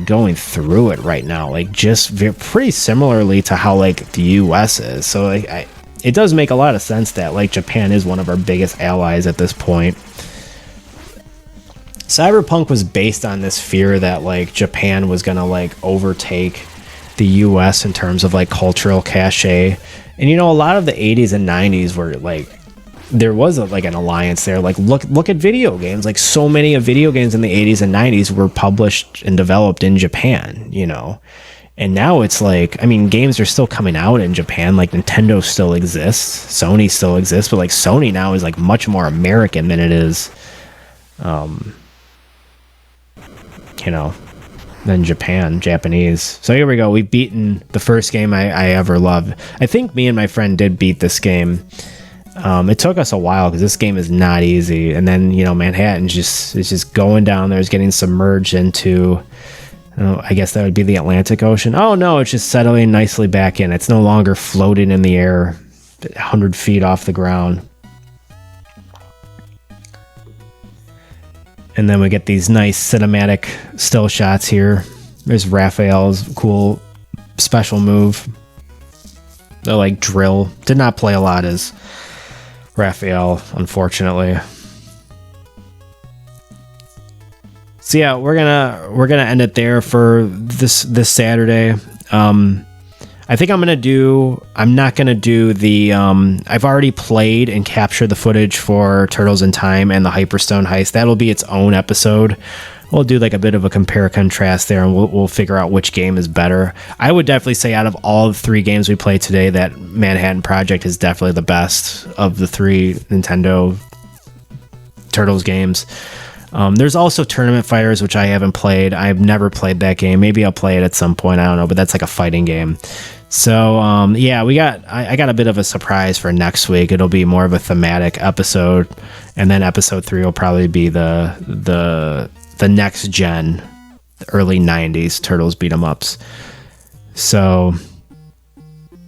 going through it right now, like just pretty similarly to how like the US is. So like, it does make a lot of sense that like Japan is one of our biggest allies at this point. Cyberpunk was based on this fear that like Japan was gonna like overtake the US in terms of like cultural cachet. And you know, a lot of the 80s and 90s were like, there was like an alliance there. Like, look at video games. Like, so many of video games in the 80s and 90s were published and developed in Japan, you know. And now it's like, I mean, games are still coming out in Japan. Like, Nintendo still exists, Sony still exists, but like Sony now is like much more American than it is you know, than Japanese. So here we go. We've beaten the first game I ever loved. I think me and my friend did beat this game. It took us a while because this game is not easy. And then, you know, Manhattan is just going down there. It's getting submerged into, I guess that would be the Atlantic Ocean. Oh no, it's just settling nicely back in. It's no longer floating in the air 100 feet off the ground. And then we get these nice cinematic still shots here. There's Raphael's cool special move. The like drill. Did not play a lot as Raphael, unfortunately. So yeah, we're gonna end it there for this Saturday. I I think I'm not going to do the, I've already played and captured the footage for Turtles in Time and the Hyperstone Heist. That'll be its own episode. We'll do like a bit of a compare contrast there, and we'll figure out which game is better. I would definitely say out of all the 3 games we played today, that Manhattan Project is definitely the best of the 3 Nintendo Turtles games. There's also Tournament Fighters, which I haven't played. I've never played that game. Maybe I'll play it at some point. I don't know, but that's like a fighting game. So yeah, I got a bit of a surprise for next week. It'll be more of a thematic episode, and then episode 3 will probably be the next gen, early 90s Turtles beat 'em ups. So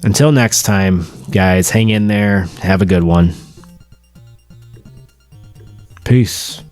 until next time, guys, hang in there. Have a good one. Peace.